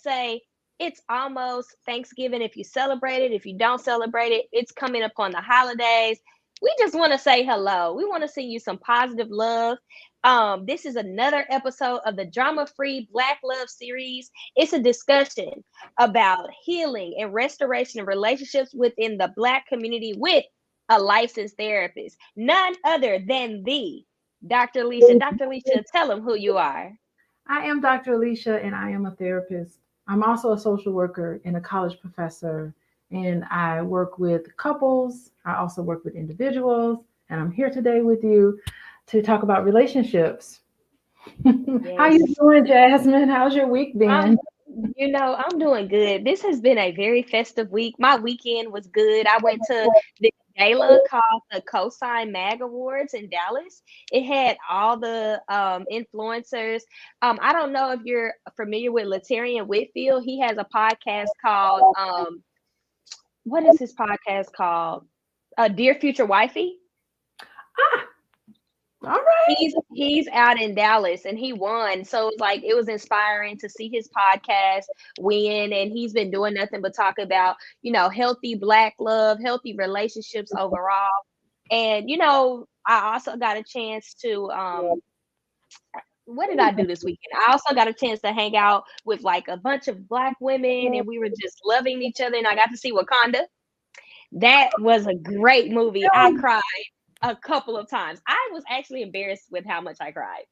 say it's almost Thanksgiving if you celebrate it. If you don't celebrate it, it's coming upon the holidays. We just want to say hello. We want to send you some positive love. This is another episode of the Drama Free Black Love series. It's a discussion about healing and restoration of relationships within the Black community with a licensed therapist, none other than the Dr. Alicia. Dr. Alicia, tell them who you are. I am Dr. Alicia, and I am a therapist. I'm also a social worker and a college professor, and I work with couples. I also work with individuals, and I'm here today with you to talk about relationships. How you Yes. doing, Jasmine? How's your week been? I'm I'm doing good. This has been a very festive week. My weekend was good. I went to the gala called the Cosign Mag Awards in Dallas. It had all the influencers. I don't know if you're familiar with Latarian Whitfield. He has a podcast called what is his podcast called? Dear Future Wifey. Ah, all right. He's out in Dallas and he won. So it's like it was inspiring to see his podcast win. And he's been doing nothing but talk about, healthy black love, healthy relationships overall. And I also got a chance to what did I do this weekend? I also got a chance to hang out with like a bunch of black women and we were just loving each other and I got to see Wakanda. That was a great movie. I cried a couple of times. I was actually embarrassed with how much I cried.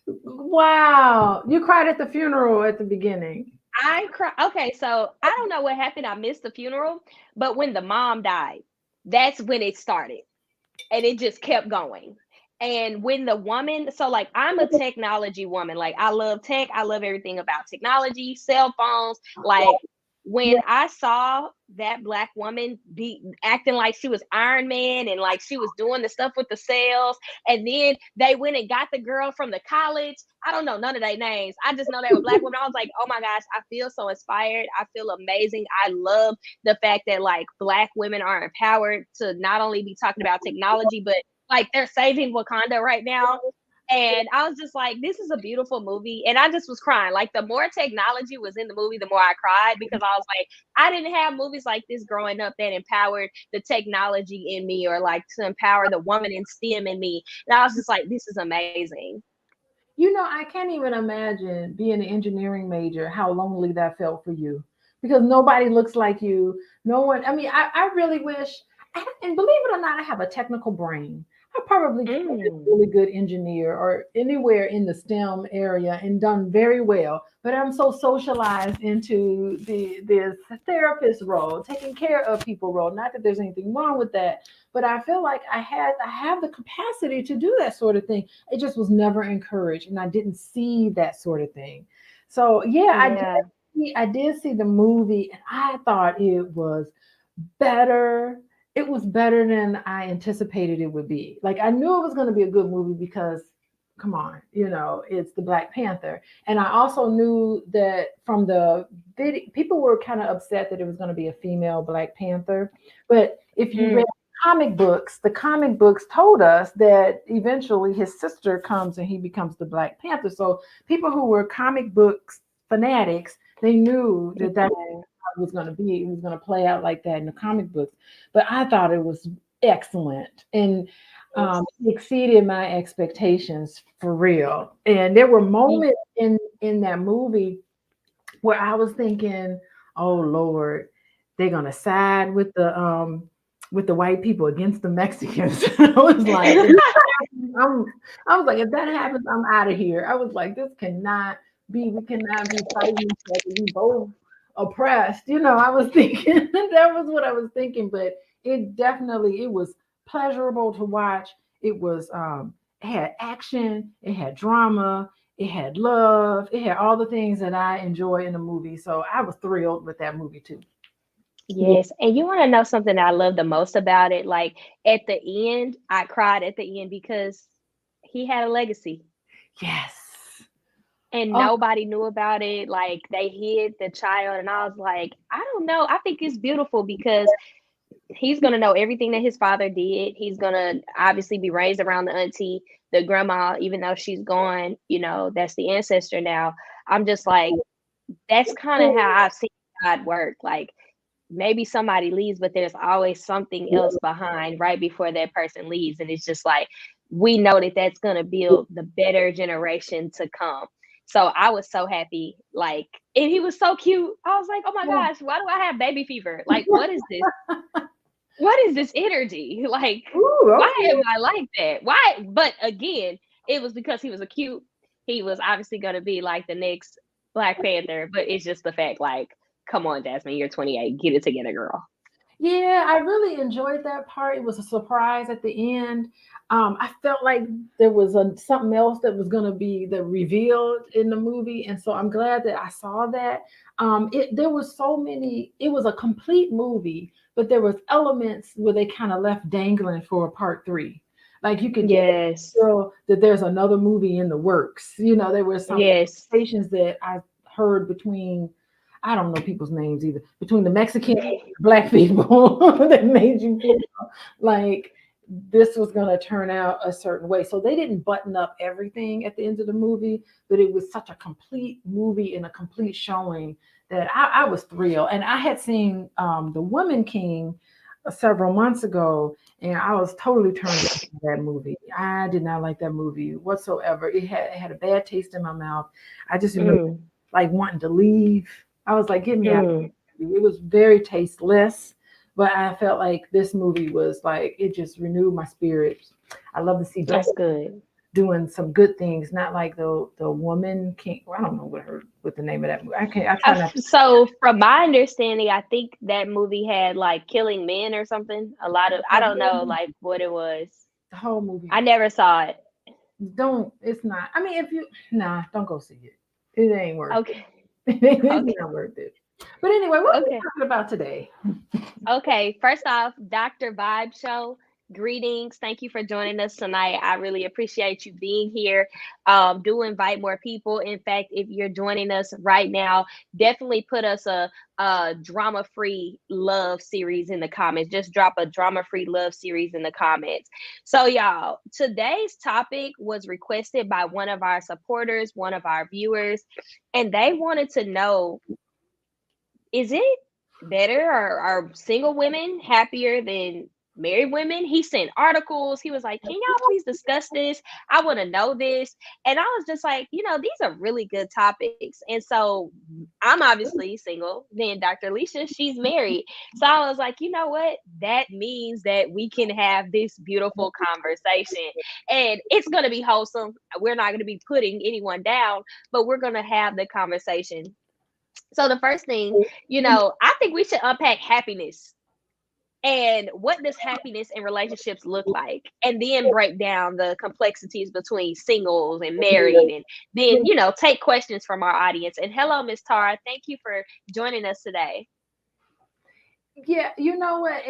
Wow. You cried at the funeral at the beginning. I cried. Okay, so I don't know what happened. I missed the funeral, but when the mom died, that's when it started. And it just kept going. And when the woman, so like I'm a technology woman, like I love tech, I love everything about technology, cell phones. Like when I saw that black woman be acting like she was Iron Man and like she was doing the stuff with the cells, and then they went and got the girl from the college. I don't know none of their names. I just know they were black women. I was like, oh my gosh, I feel so inspired. I feel amazing. I love the fact that like black women are empowered to not only be talking about technology, but like they're saving Wakanda right now. And I was just like, this is a beautiful movie. And I just was crying. Like the more technology was in the movie, the more I cried because I was like, I didn't have movies like this growing up that empowered the technology in me or like to empower the woman in STEM in me. And I was just like, this is amazing. I can't even imagine being an engineering major, how lonely that felt for you because nobody looks like you. No one, I mean, I really wish, and believe it or not, I have a technical brain. I probably could be a Mm. really good engineer or anywhere in the STEM area and done very well. But I'm so socialized into this therapist role, taking care of people role. Not that there's anything wrong with that, but I feel like I have the capacity to do that sort of thing. It just was never encouraged, and I didn't see that sort of thing. So yeah, Yeah. I did see the movie, and I thought it was better. It was better than I anticipated it would be. Like I knew it was going to be a good movie because come on, it's the Black Panther. And I also knew that from the video, people were kind of upset that it was going to be a female Black Panther. But if you Mm. read comic books, the comic books told us that eventually his sister comes and he becomes the Black Panther. So people who were comic books fanatics, they knew that was going to be. It was going to play out like that in the comic books. But I thought it was excellent and exceeded my expectations for real. And there were moments in that movie where I was thinking, "Oh Lord, they're going to side with the white people against the Mexicans." I was like, I'm, I was like, if that happens, I'm out of here. I was like, this cannot be. We cannot be fighting each other. We both oppressed. I was thinking that was what I was thinking. But it was pleasurable to watch. It had action. It had drama. It had love. It had all the things that I enjoy in a movie. So I was thrilled with that movie too. Yeah. Yes. And you want to know something that I love the most about it? Like at the end, I cried at the end because he had a legacy Yes. and Oh, nobody knew about it. Like they hid the child. And I was like, I don't know. I think it's beautiful because he's gonna know everything that his father did. He's gonna obviously be raised around the auntie, the grandma, even though she's gone, that's the ancestor now. I'm just like, that's kind of how I've seen God work. Like maybe somebody leaves, but there's always something else behind right before that person leaves. And it's just like, we know that that's going to build the better generation to come. So I was so happy. Like, and he was so cute. I was like, oh my gosh, why do I have baby fever? Like, what is this? What is this energy? Like, Ooh, why okay. am I like that? Why? But again, it was because he was a cute. He was obviously going to be like the next Black Panther, but it's just the fact, like, come on, Jasmine, you're 28. Get it together, girl. Yeah, I really enjoyed that part. It was a surprise at the end. I felt like there was something else that was going to be the revealed in the movie, and so I'm glad that I saw that. There was so many. It was a complete movie, but there was elements where they kind of left dangling for a part three. Like you could just Yes. feel that there's another movie in the works. There were some Yes. conversations that I heard between, I don't know people's names either, between the Mexican and the black people that made you feel like this was going to turn out a certain way. So they didn't button up everything at the end of the movie, but it was such a complete movie and a complete showing that I was thrilled. And I had seen The Woman King several months ago, and I was totally turned off by that movie. I did not like that movie whatsoever. It had a bad taste in my mouth. I just remember Mm, like wanting to leave. I was like, get me out. mm, It was very tasteless, but I felt like this movie was like it just renewed my spirit. I love to see black that's good. doing some good things, not like the woman king. I don't know what the name of that movie. I can't. I try not to. So, from my understanding, I think that movie had like killing men or something. A lot of, I don't know, like what it was. The whole movie. I never saw it. Don't. It's not. I mean, if you nah, don't go see it. It ain't worth it. Okay. It's Okay. not worth it. But anyway, what are we Okay. talking about today? Okay, first off, Dr. Vibe Show, greetings. Thank you for joining us tonight. I really appreciate you being here. Do invite more people. In fact, if you're joining us right now, definitely put us a drama free love series in the comments. Just drop a drama free love series in the comments. So, y'all, today's topic was requested by one of our supporters, one of our viewers, and they wanted to know, is it better, or are single women happier than married women? He sent articles. He was like, can y'all please discuss this? I want to know this. And I was just like, these are really good topics. And so I'm obviously single. Then Dr. Alicia, she's married. So I was like, you know what? That means that we can have this beautiful conversation. And it's going to be wholesome. We're not going to be putting anyone down, but we're going to have the conversation. So the first thing, I think we should unpack happiness and what does happiness in relationships look like, and then break down the complexities between singles and married, and then, take questions from our audience. And hello, Miss Tara. Thank you for joining us today. Yeah, you know what?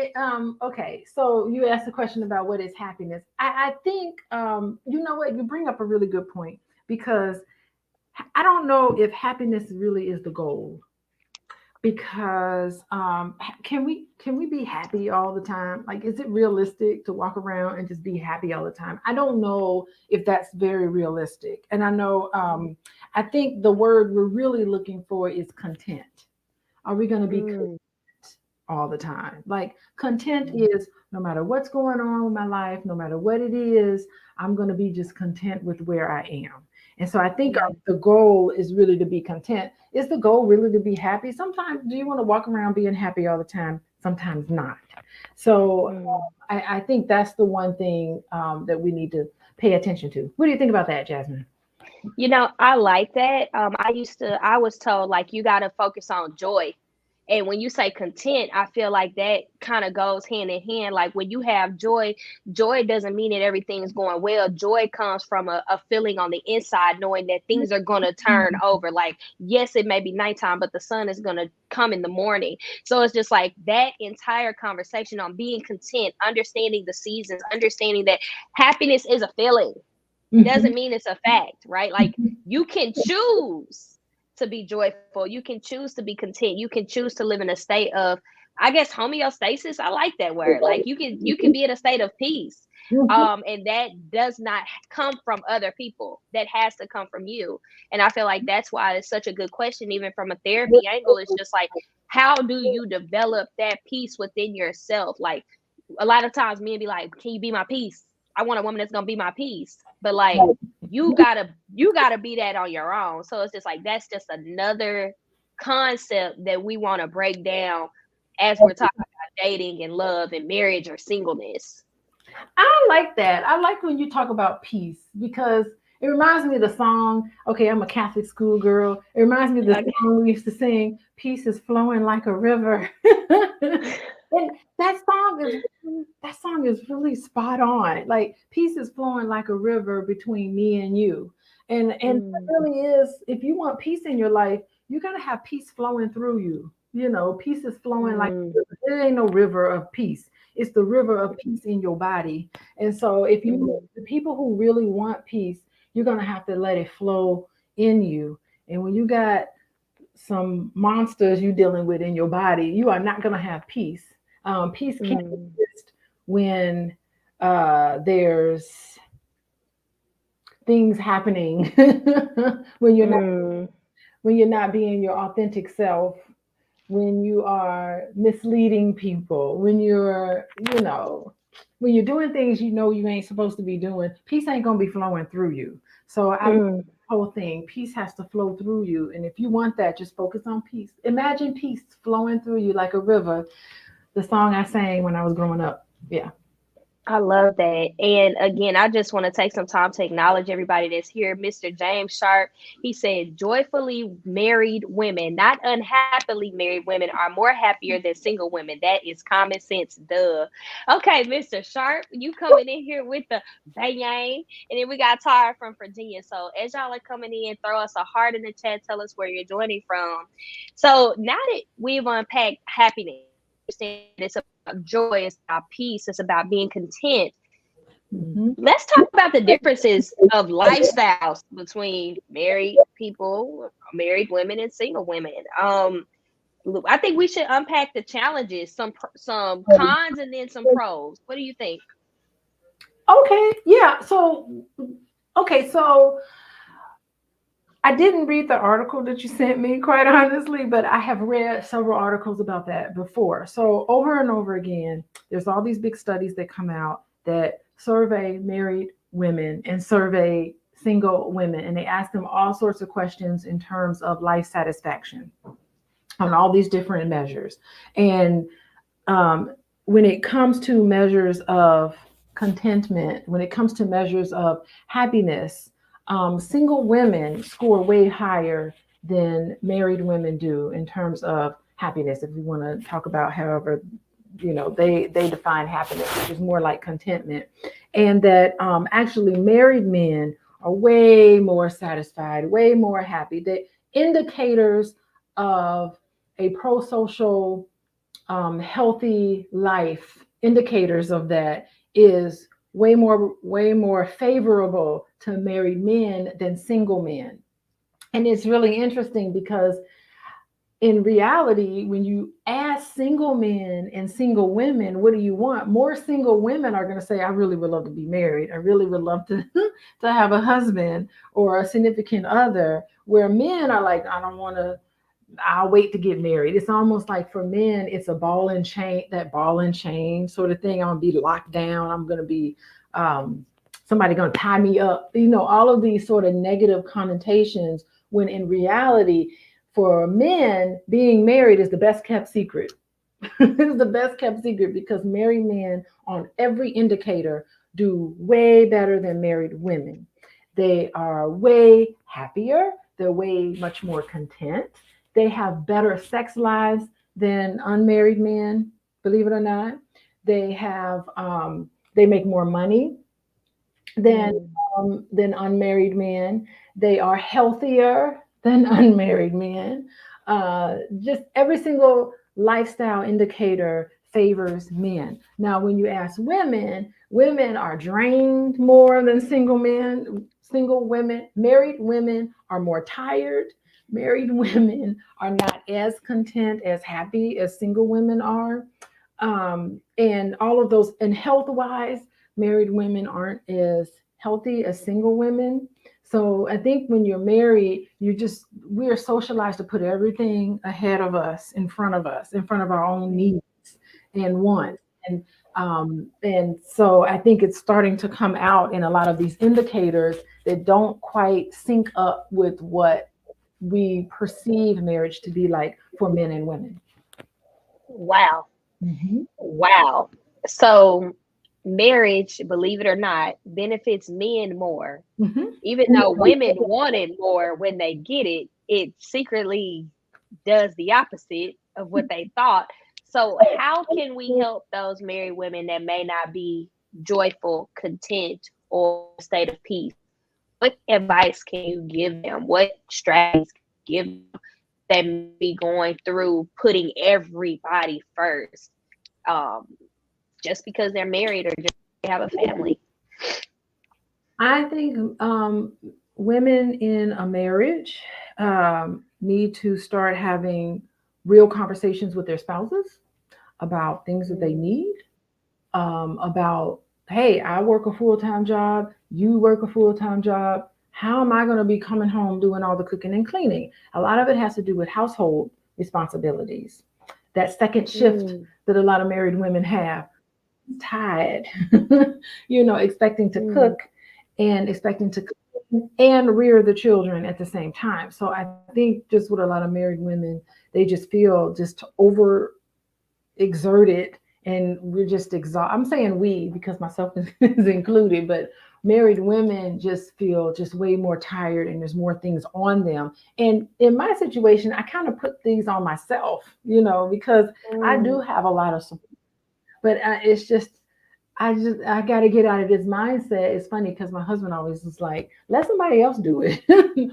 Okay, so you asked a question about what is happiness. I think you know what? You bring up a really good point because I don't know if happiness really is the goal. Because can we be happy all the time? Like, is it realistic to walk around and just be happy all the time? I don't know if that's very realistic. And I know I think the word we're really looking for is content. Are we going to be Mm, all the time? Like, content is no matter what's going on with my life, no matter what it is, I'm going to be just content with where I am. And so I think yeah. the goal is really to be content. Is the goal really to be happy? Sometimes do you want to walk around being happy all the time? Sometimes not. So Mm. I think that's the one thing that we need to pay attention to. What do you think about that, Jasmine? I like that. I was told, like, you got to focus on joy. And when you say content, I feel like that kind of goes hand in hand. Like when you have joy, joy doesn't mean that everything's going well. Joy comes from a feeling on the inside, knowing that things are going to turn over. Like, yes, it may be nighttime, but the sun is going to come in the morning. So it's just like that entire conversation on being content, understanding the seasons, understanding that happiness is a feeling, doesn't mean it's a fact, right? Like, you can choose to be joyful. You can choose to be content. You can choose to live in a state of I guess homeostasis. I like that word. Like you can be in a state of peace. Mhm. And that does not come from other people. That has to come from you. And I feel like that's why it's such a good question, even from a therapy angle. It's just like, how do you develop that peace within yourself? Like a lot of times men be like, can you be my peace? I want a woman that's gonna be my peace. But like you gotta be that on your own. So it's just like that's just another concept that we want to break down as we're talking about dating and love and marriage or singleness. I like that. I like when you talk about peace because it reminds me of the song. Okay, I'm a Catholic schoolgirl. It reminds me of the Okay. song we used to sing, "Peace is flowing like a river." And that song is really spot on. Like peace is flowing like a river between me and you. And it Mm, really is, if you want peace in your life, you gotta have peace flowing through you. You know, peace is flowing like a mm, river. There ain't no river of peace. It's the river of peace in your body. And so if you mm, the people who really want peace, you're gonna have to let it flow in you. And when you got some monsters you dealing with in your body, you are not gonna have peace. Peace can't mm, exist when there's things happening when you're not mm, when you're not being your authentic self, when you are misleading people, when you're, when you're doing things you know you ain't supposed to be doing, peace ain't gonna be flowing through you. So I love mm. the whole thing. Peace has to flow through you. And if you want that, just focus on peace. Imagine peace flowing through you like a river. The song I sang when I was growing up. Yeah. I love that. And again, I just want to take some time to acknowledge everybody that's here. Mr. James Sharp, he said, joyfully married women, not unhappily married women, are more happier than single women. That is common sense. Duh. Okay, Mr. Sharp, you coming in here with the bang. And then we got Tara from Virginia. So as y'all are coming in, throw us a heart in the chat. Tell us where you're joining from. So now that we've unpacked happiness, understand that it's about joy, it's about peace, it's about being content. Mhm. Let's talk about the differences of lifestyles between married people, married women, and single women. I think we should unpack the challenges, some cons, and then some pros. What do you think? Okay. Yeah. So I didn't read the article that you sent me, quite honestly, but I have read several articles about that before. So, over and over again, there's all these big studies that come out that survey married women and survey single women, and they ask them all sorts of questions in terms of life satisfaction on all these different measures. And um, when it comes to measures of contentment, when it comes to measures of happiness, single women score way higher than married women do in terms of happiness. If we want to talk about, however, they define happiness, which is more like contentment, and that actually married men are way more satisfied, way more happy. The indicators of a pro-social healthy life, indicators of that is way more favorable to married men than single men. And it's really interesting because in reality, when you ask single men and single women, what do you want? More single women are going to say, I really would love to be married. I really would love to to have a husband or a significant other. Where men are like, I don't want to, I'll wait to get married. It's almost like for men, it's a ball and chain, that ball and chain sort of thing. I'm gonna be locked down. I'm gonna be somebody gonna tie me up. All of these sort of negative connotations. When in reality, for men, being married is the best kept secret. It's the best kept secret because married men, on every indicator, do way better than married women. They are way happier. They're way much more content. They have better sex lives than unmarried men, believe it or not. They make more money than Mm, unmarried men. They are healthier than unmarried men. Just every single lifestyle indicator favors men. Now, when you ask women, women are drained more than single men. Single women, married women are more tired. married women are not as content, as happy as single women are. And all of those, and health wise, married women aren't as healthy as single women. So I think when you're married, we are socialized to put everything ahead of us, in front of our own needs and wants. And so I think it's starting to come out in a lot of these indicators that don't quite sync up with what we perceive marriage to be like for men and women. Wow. Hmm. Wow. So marriage, believe it or not, benefits men more. Hmm. Even though women want it more when they get it, it secretly does the opposite of what they thought. So how can we help those married women that may not be joyful, content, or in a state of peace? What advice can you give them? What strategies can you give them that may be going through putting everybody first, um, just because they're married or just they have a family? I think women in a marriage need to start having real conversations with their spouses about things that they Mm, need, about, hey, I work a full time job, you work a full time job. How am I going to be coming home doing all the cooking and cleaning? A lot of it has to do with household responsibilities. That second shift mm, that a lot of married women have, tired, expecting to mm, cook and expecting to clean and rear the children at the same time. So I think just with a lot of married women, they just feel just over exerted, and we're just exhausted. I'm saying we because myself is included, but married women just feel just way more tired and there's more things on them. And in my situation, I kind of put these on myself, because I mm, do have a lot of support, but it's just I got to get out of this mindset. It's funny because my husband always is like, let somebody else do it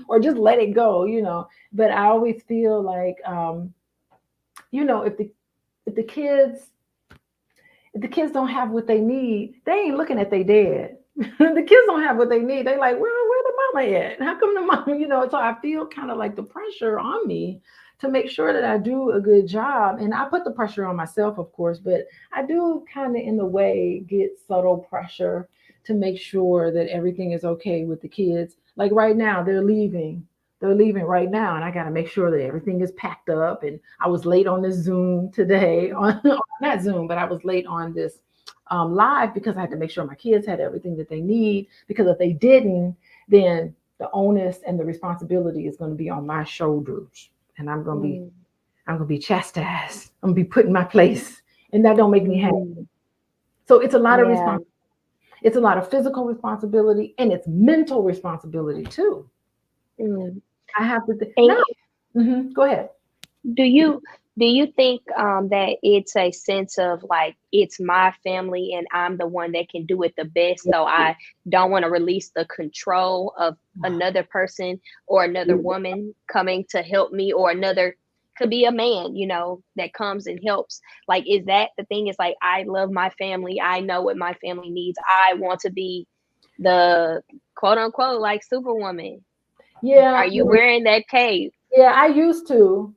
or just let it go. But I always feel like, if the kids if the kids don't have what they need, they ain't looking at their dad. The kids don't have what they need. They like, where the mama at? How come the mama, so I feel kind of like the pressure on me to make sure that I do a good job. And I put the pressure on myself, of course, but I do kind of in a way get subtle pressure to make sure that everything is okay with the kids. Like right now, they're leaving. They're leaving right now, and I got to make sure that everything is packed up. And I was late on this Zoom today, on not Zoom, but I was late on this live because I had to make sure my kids had everything that they need. Because if they didn't, then the onus and the responsibility is going to be on my shoulders, and mm, I'm gonna be chastised. I'm gonna be put in my place, and that don't make me happy. mm. So it's a lot of Yeah. responsibility. It's a lot of physical responsibility, and it's mental responsibility too. Mm. I have to And now. Go ahead. do you do you think that it's a sense of like it's my family and I'm the one that can do it the best, so I don't want to release the control of another person or another woman coming to help me, or another, could be a man, that comes and helps. Like, is that the thing? Is like, I love my family, I know what my family needs, I want to be the quote unquote like superwoman. Yeah, Are you wearing that cape? yeah. I used to.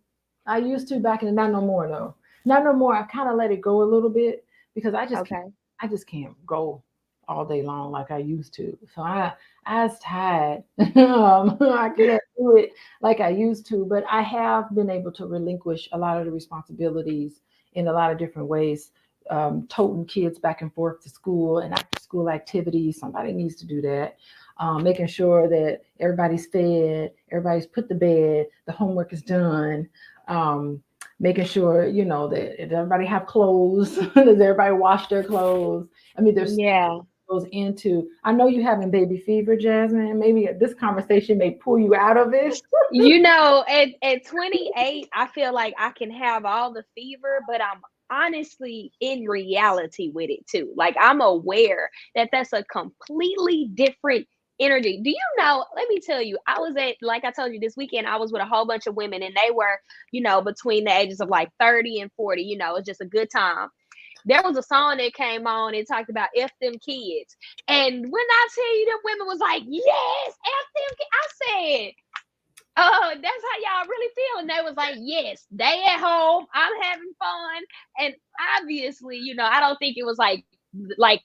I used to back in the not no more though. Not no more. I kind of let it go a little bit because Okay. I just can't go all day long like I used to. So I was tired. I can't do it like I used to, but I have been able to relinquish a lot of the responsibilities in a lot of different ways. Toting kids back and forth to school and after school activities. Somebody needs to do that. Making sure that everybody's fed, everybody's put to bed, the homework is done. Um, Making sure that everybody have clothes. Does everybody wash their clothes? I mean, there's Yeah. goes into. I know you having baby fever, Jasmine. Maybe this conversation may pull you out of it. At 28, I feel like I can have all the fever, but I'm honestly in reality with it too. Like, I'm aware that that's a completely different energy. Do you know? Let me tell you, I was at, like I told you, this weekend, I was with a whole bunch of women, and they were, between the ages of like 30 and 40. It's just a good time. There was a song that came on and talked about F them kids. And when I tell you, them women was like, yes, F them kids. I said, oh, that's how And they was like, yes, they at home, I'm having fun. And obviously, I don't think it was like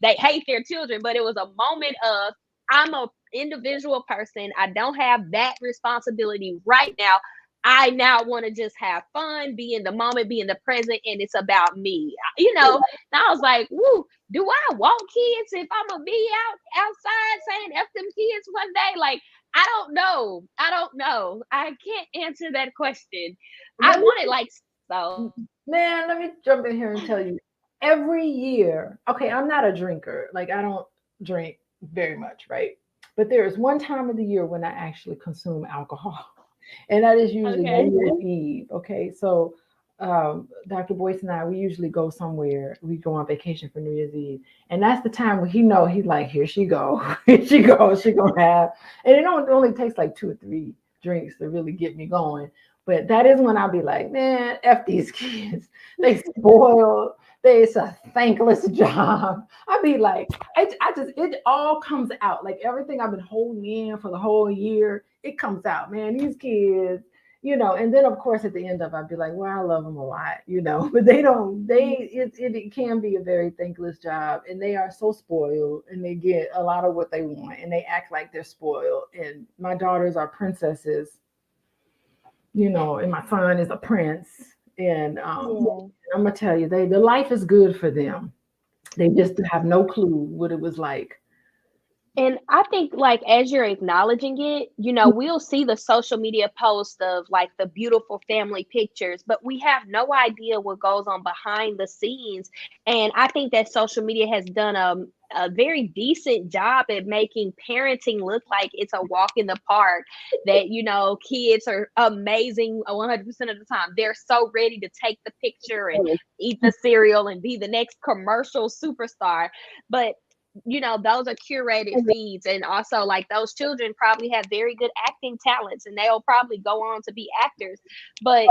they hate their children, but it was a moment of, I'm a individual person. I don't have that responsibility right now. I now want to just have fun, be in the moment, be in the present, and it's about me. And I was like, woo, do I want kids if I'm gonna be outside saying F them kids one day? Like, I don't know. I don't know. I can't answer that question. I Let me, want it like so. man, let me jump in here and tell you. Every year, okay, I'm not a drinker. Like I don't drink very much, right? But there is one time of the year when I actually consume alcohol, and that is usually Okay. New Year's Eve. Okay, so Dr. Boyce and I, we usually go somewhere. We go on vacation for New Year's Eve, and that's the time when he's like, here she go, here she goes, she gonna have, and it only takes like 2 or 3 drinks to really get me going. But that is when I'll be like, man, F these kids. They spoiled. It's a thankless job. I'd be like, it all comes out. Like everything I've been holding in for the whole year, it comes out, man. These kids, and then of course at the end of it, I'd be like, well, I love them a lot, but they don't, it can be a very thankless job, and they are so spoiled, and they get a lot of what they want, and they act like they're spoiled. And my daughters are princesses, and my son is a prince. And Yeah. I'm gonna tell you, the life is good for them. They just have no clue what it was like. And I think, like, as you're acknowledging it, we'll see the social media post of like the beautiful family pictures, but we have no idea what goes on behind the scenes. And I think that social media has done a very decent job at making parenting look like it's a walk in the park, that, kids are amazing 100% of the time. They're so ready to take the picture and eat the cereal and be the next commercial superstar. But those are curated feeds, and also like those children probably have very good acting talents, and they'll probably go on to be actors. But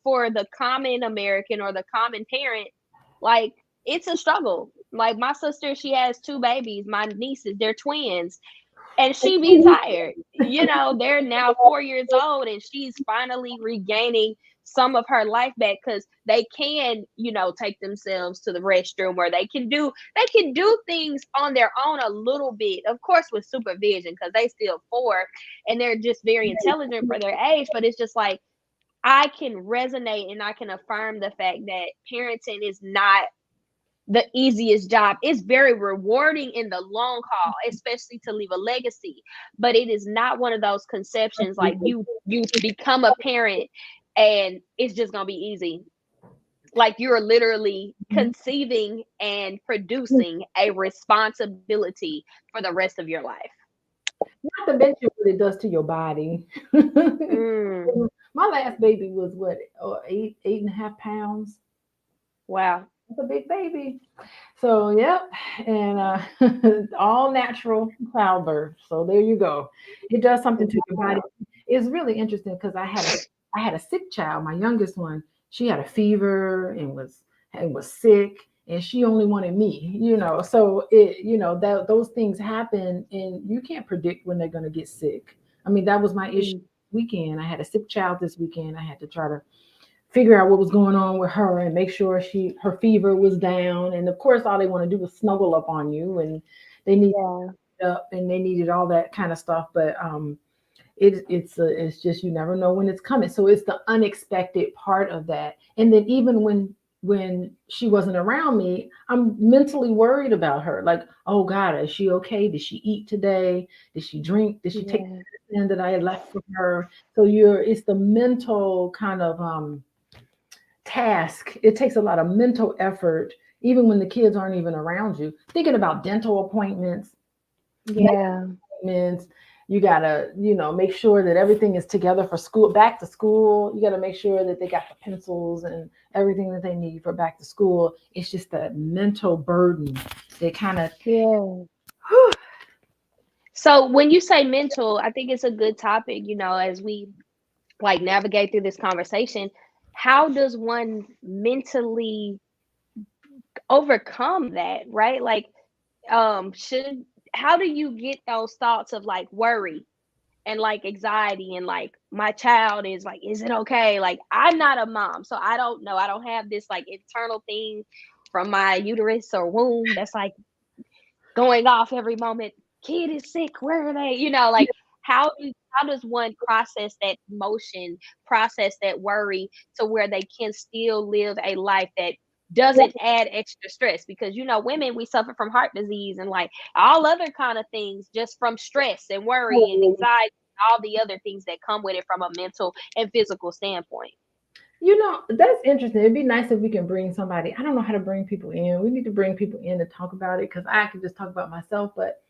for the common American or the common parent, like, it's a struggle. Like, my sister, she has 2 babies, my nieces, they're twins, and she be tired. They're now 4 years old, and she's finally regaining some of her life back, because they can, take themselves to the restroom, where they can do things on their own a little bit, of course with supervision, because they still 4 and they're just very intelligent for their age. But it's just like, I can resonate and I can affirm the fact that parenting is not the easiest job. It's very rewarding in the long haul, especially to leave a legacy. But it is not one of those conceptions like you become a parent and it's just gonna be easy. Like, you're literally conceiving and producing a responsibility for the rest of your life. Not to mention what it does to your body. Mm, My last baby was what, 8.5 pounds. wow. It's a big baby. So yep, and all natural childbirth. So there you go. It does something to your body. Wow. It's really interesting because I had a sick child, my youngest one. She had a fever and was sick, and she only wanted me. So that those things happen, and you can't predict when they're gonna get sick. I mean, that was my issue Mm, weekend. I had a sick child this weekend. I had to try to figure out what was going on with her and make sure her fever was down. And of course, all they want to do is snuggle up on you, and they need yeah. up, and they needed all that kind of stuff. But it's just, you never know when it's coming. So it's the unexpected part of that. And then even when she wasn't around me, I'm mentally worried about her. Like, oh God, is she okay? Did she eat today? Did she drink? Did she take Yeah. the medicine that I had left for her? So it's the mental kind of task. It takes a lot of mental effort, even when the kids aren't even around you. Thinking about dental appointments, Yeah. appointments. You gotta, make sure that everything is together for school, back to school. You gotta make sure that they got the pencils and everything that they need for back to school. It's just that mental burden that kind of, Yeah. So when you say mental, I think it's a good topic, as we like navigate through this conversation. How does one mentally overcome that, right? Like, should how do you get those thoughts of like worry and like anxiety and like my child is like, is it okay? Like I'm not a mom, so I don't know. I don't have this like internal thing from my uterus or womb that's like going off every moment. Kid is sick. Where are they? Like how does one process that emotion, process that worry to where they can still live a life that doesn't add extra stress? Because women, we suffer from heart disease and like all other kind of things just from stress and worry and anxiety, all the other things that come with it from a mental and physical standpoint. That's interesting. It'd be nice if we can bring somebody. I don't know how to bring people in. We need to bring people in to talk about it because I can just talk about myself. But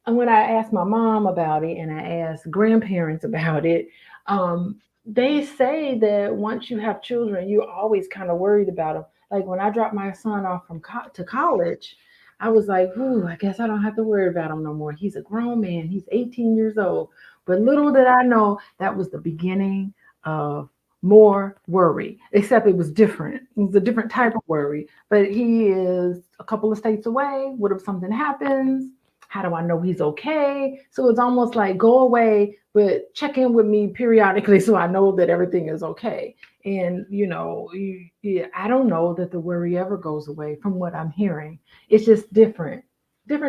when I asked my mom about it and I asked grandparents about it, um, they say that once you have children, you're always kind of worried about them. Like when I dropped my son off to college, I was like, "Ooh, I guess I don't have to worry about him no more. He's a grown man. He's 18 years old." But little did I know that was the beginning of more worry. Except it was different. It was a different type of worry. But he is a couple of states away. What if something happens? How do I know he's okay? So it's almost like go away, but check in with me periodically so I know that everything is okay. And yeah, I don't know that the worry ever goes away from what I'm hearing. It's just different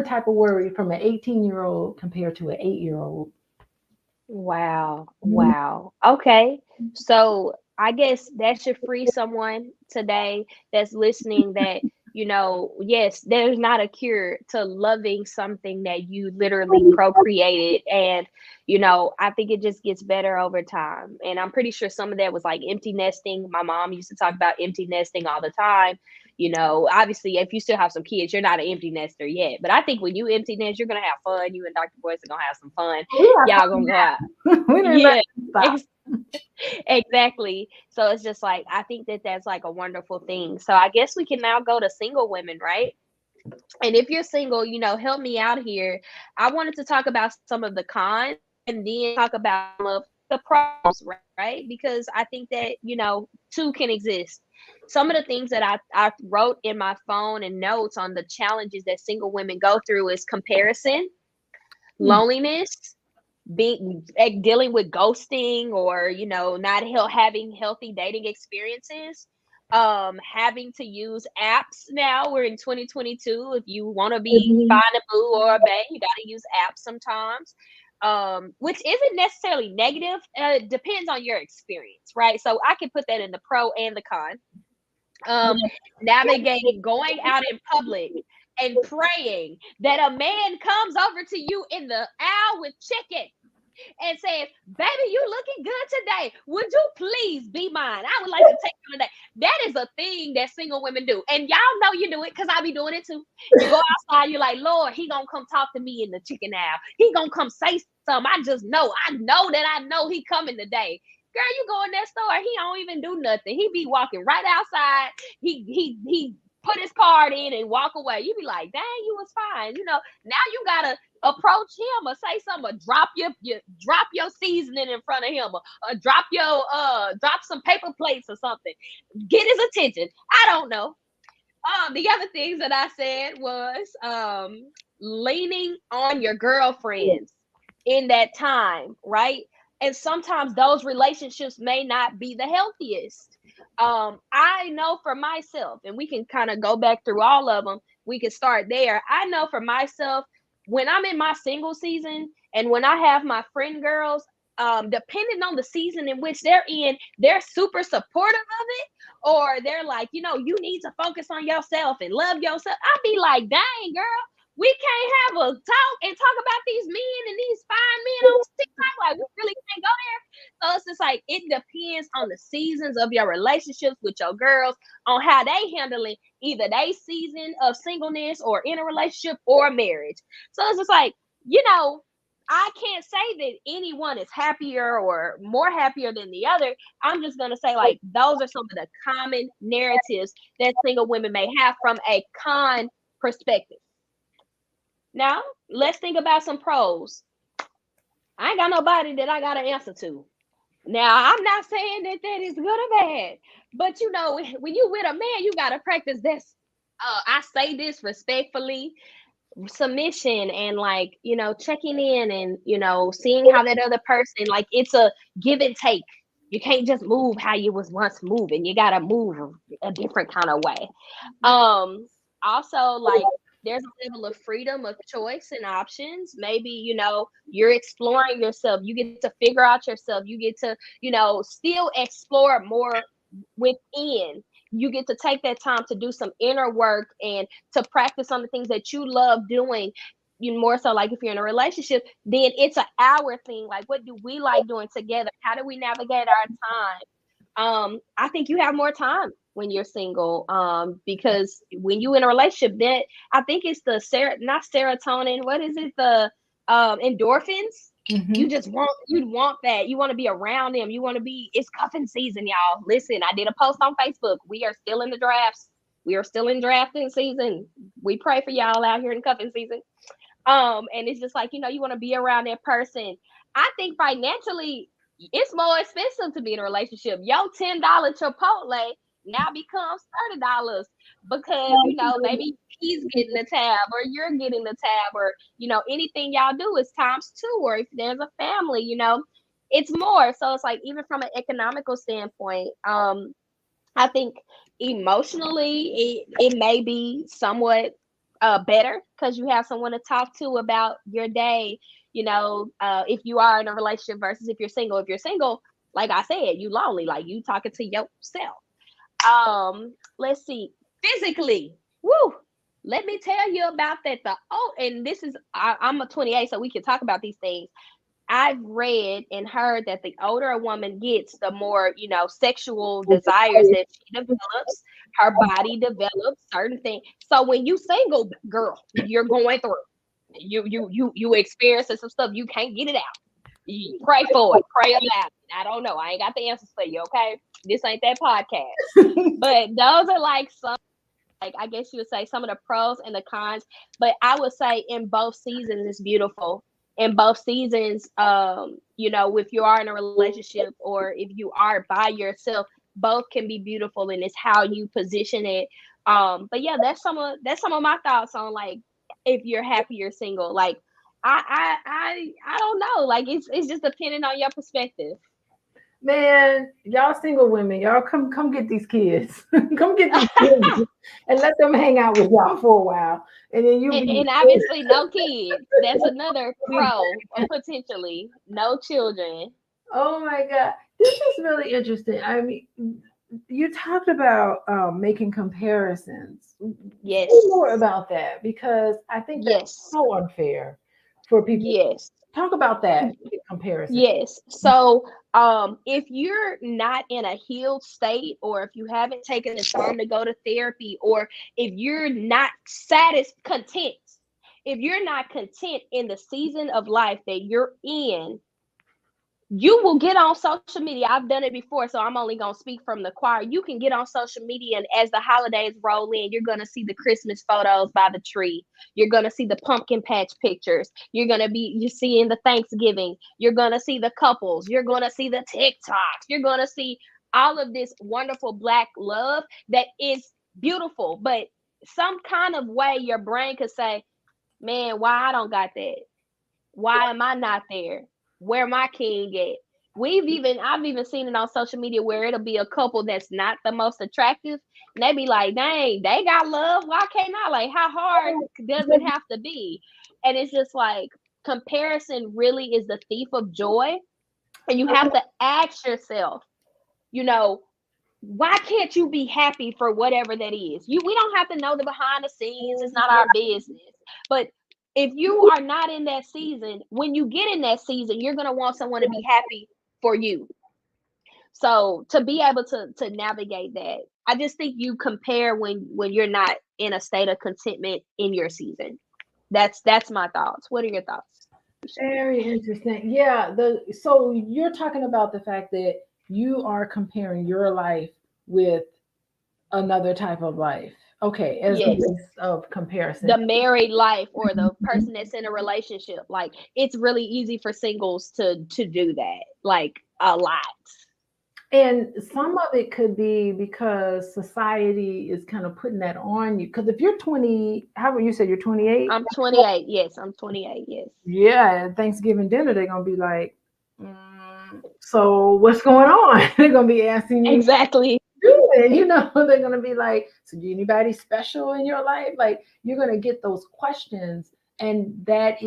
type of worry from an 18-year-old compared to an 8-year-old. Wow. Wow. Okay. So I guess that should free someone today that's listening that, yes, there's not a cure to loving something that you literally procreated. And, I think it just gets better over time. And I'm pretty sure some of that was like empty nesting. My mom used to talk about empty nesting all the time. Obviously, if you still have some kids, you're not an empty nester yet. But I think when you empty nest, you're going to have fun. You and Dr. Boyce are going to have some fun. We Y'all gonna go out. have we didn't let Yeah, it stop. ex- exactly. So it's just like I think that that's like a wonderful thing. So I guess we can now go to single women, right? And if you're single, help me out here. I wanted to talk about some of the cons and then talk about some of the pros, right? Because I think that, two can exist. Some of the things that I wrote in my phone and notes on the challenges that single women go through is comparison, loneliness, being dealing with ghosting or not having healthy dating experiences, having to use apps. Now we're in 2022. If you want to be find a boo or a bae, you got to use apps sometimes, which isn't necessarily negative. It depends on your experience, right? So I can put that in the pro and the con. um Navigating going out in public and praying that a man comes over to you in the aisle with chicken and says, "Baby, you looking good today. Would you please be mine? I would like to take you today." That is a thing that single women do. And y'all know you do it because I be doing it too. You go outside, you're like, "Lord, he gonna come talk to me in the chicken aisle. He gonna come say something. I just know. I know he coming today." Girl, you go in that store, he don't even do nothing. He be walking right outside. He put his card in and walk away. You be like, "Dang, you was fine." Now you gotta approach him or say something or drop your seasoning in front of him or drop some paper plates or something. Get his attention. I don't know. The other things that I said was leaning on your girlfriends in that time, right? And sometimes those relationships may not be the healthiest. I know for myself, and we can kind of go back through all of them. We can start there. I know for myself, when I'm in my single season and when I have my friend girls, depending on the season in which they're in, they're super supportive of it, or they're like, you need to focus on yourself and love yourself. I'd be like, "Dang, girl, we can't have a talk and talk about these men and these fine men on TikTok. Like, we really can't go there." So it's just like it depends on the seasons of your relationships with your girls, on how they handling either they season of singleness or in a relationship or marriage. So it's just like, I can't say that anyone is happier or more happier than the other. I'm just gonna say like those are some of the common narratives that single women may have from a con perspective. Now, let's think about some pros. I ain't got nobody that I got to answer to. Now, I'm not saying that that is good or bad, but when you with a man, you got to practice this. I say this respectfully. submission and like, checking in and, seeing how that other person, like it's a give and take. You can't just move how you was once moving. You gotta move a different kind of way. Also, like, there's a level of freedom of choice and options. Maybe, you're exploring yourself. You get to figure out yourself. You get to, still explore more within. You get to take that time to do some inner work and to practice on the things that you love doing. You more so, like, if you're in a relationship, then it's an hour thing. Like, what do we like doing together? How do we navigate our time? I think you have more time when you're single, because when you in a relationship, then I think it's the not serotonin, what is it, the endorphins. Mm-hmm. You want that, you want to be around them, you want to be, it's cuffing season, y'all. Listen, I did a post on Facebook. We are still in the drafts. We are still in drafting season. We pray for y'all out here in cuffing season. And it's just like, you want to be around that person. I think financially, it's more expensive to be in a relationship. Yo, $10 Chipotle now becomes $30 because, maybe he's getting the tab or you're getting the tab, or, anything y'all do is times two, or if there's a family, it's more. So it's like, even from an economical standpoint, I think emotionally it may be somewhat better because you have someone to talk to about your day. If you are in a relationship versus if you're single. If you're single, like I said, you lonely, like you talking to yourself. Let's see, physically, woo. Let me tell you about that. And this is, I'm a 28, so we can talk about these things. I've read and heard that the older a woman gets, the more, sexual desires that she develops. Her body develops certain things. So when you single, girl, you're going through. You experiencing some stuff. You can't get it out. You pray for it. Pray about it. I don't know. I ain't got the answers for you. Okay, this ain't that podcast. But those are like some, like, I guess you would say, some of the pros and the cons. But I would say in both seasons it's beautiful. In both seasons, if you are in a relationship or if you are by yourself, both can be beautiful, and it's how you position it. But yeah, that's some of my thoughts on, like, if you're happy you're single. Like, I don't know. Like, it's just depending on your perspective. Man, y'all single women, y'all come get these kids. Come get these kids and let them hang out with y'all for a while. And then you be And obviously no kids. That's another pro, or potentially no children. oh my God. This is really interesting. I mean, you talked about making comparisons. Say more Yes. about that because I think that's Yes. so unfair for people. Yes. Talk about that comparison. Yes. So, if you're not in a healed state, or if you haven't taken the time to go to therapy, or if you're not content, if you're not content in the season of life that you're in, you will get on social media. I've done it before, so I'm only going to speak from the choir. You can get on social media, and as the holidays roll in, you're going to see the Christmas photos by the tree. You're going to see the pumpkin patch pictures. You're seeing the Thanksgiving. You're going to see the couples. You're going to see the TikToks. You're going to see all of this wonderful Black love that is beautiful. But some kind of way your brain could say, man, why I don't got that? Why am I not there? Where my king at? I've even seen it on social media where it'll be a couple that's not the most attractive, and they be like, dang, they got love. Why can't I? Like, how hard does it have to be? And it's just like, comparison really is the thief of joy. And you have to ask yourself, you know, why can't you be happy for whatever that is? We don't have to know the behind the scenes. It's not our business. But if you are not in that season, when you get in that season, you're gonna want someone to be happy for you. So to be able to navigate that, I just think you compare when you're not in a state of contentment in your season. That's my thoughts. What are your thoughts, Alicia? Very interesting. Yeah, the so you're talking about the fact that you are comparing your life with another type of life. Okay, as a Yes. base of comparison. The married life or the person that's in a relationship, it's really easy for singles to do that, like, a lot. And some of it could be because society is kind of putting that on you. Because if you're 20, how about you said you're 28? I'm 28. Yes, I'm 28. Yes. Yeah, at Thanksgiving dinner, they're gonna be like, so what's going on? They're gonna be asking you Exactly. doing? They're gonna be like, so anybody special in your life? Like you're gonna get those questions, and that's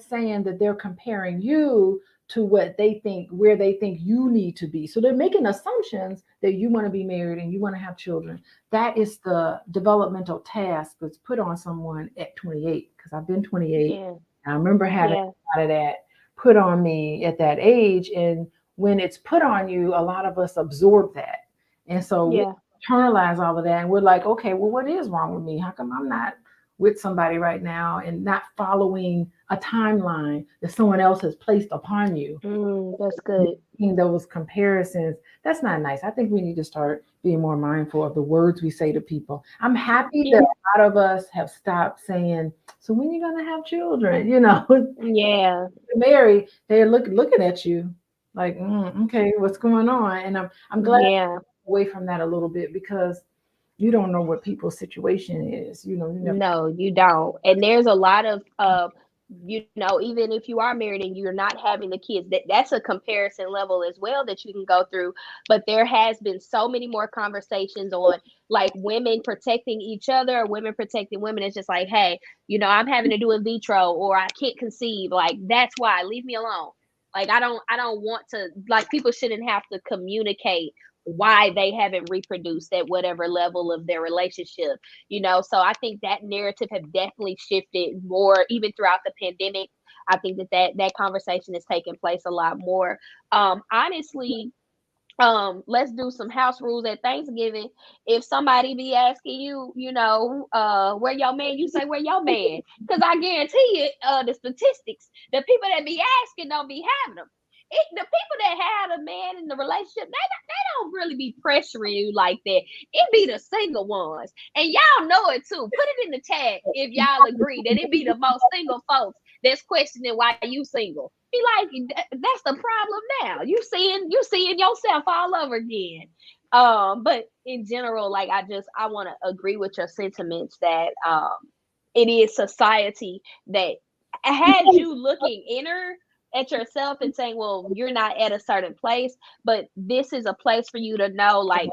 saying that they're comparing you to what they think, where they think you need to be. So they're making assumptions that you want to be married and you want to have children. That is the developmental task that's put on someone at 28. Because I've been 28. Yeah. I remember having Yeah. a lot of that put on me at that age, and when it's put on you, a lot of us absorb that, and so we Yeah. internalize all of that, and we're like, okay, well, what is wrong with me? How come I'm not with somebody right now and not following a timeline that someone else has placed upon you? That's good. Making those comparisons, that's not nice. I think we need to start being more mindful of the words we say to people. I'm happy Yeah. that a lot of us have stopped saying, so when you gonna have children? Yeah. Married, they're looking at you like, okay, what's going on? And I'm glad Yeah. away from that a little bit because you don't know what people's situation is. You never. No, you don't. And there's a lot of even if you are married and you're not having the kids, that's a comparison level as well that you can go through. But there has been so many more conversations on like women protecting each other, women protecting women. It's just like, hey, I'm having to do in vitro or I can't conceive. Like that's why, leave me alone. Like I don't want to, like, people shouldn't have to communicate why they haven't reproduced at whatever level of their relationship. So I think that narrative have definitely shifted more even throughout the pandemic. I think that conversation is taking place a lot more. Honestly, let's do some house rules at Thanksgiving. If somebody be asking you, where your man, you say where your man, because I guarantee you, the statistics, the people that be asking don't be having them. The people that have a man in the relationship, they don't really be pressuring you like that. It be the single ones, and y'all know it too. Put it in the chat if y'all agree that it be the most single folks that's questioning why you single. Be like, that's the problem now. You seeing yourself all over again. But in general, like I want to agree with your sentiments that it is society that had you looking inner at yourself and saying, well, you're not at a certain place, but this is a place for you to know, like,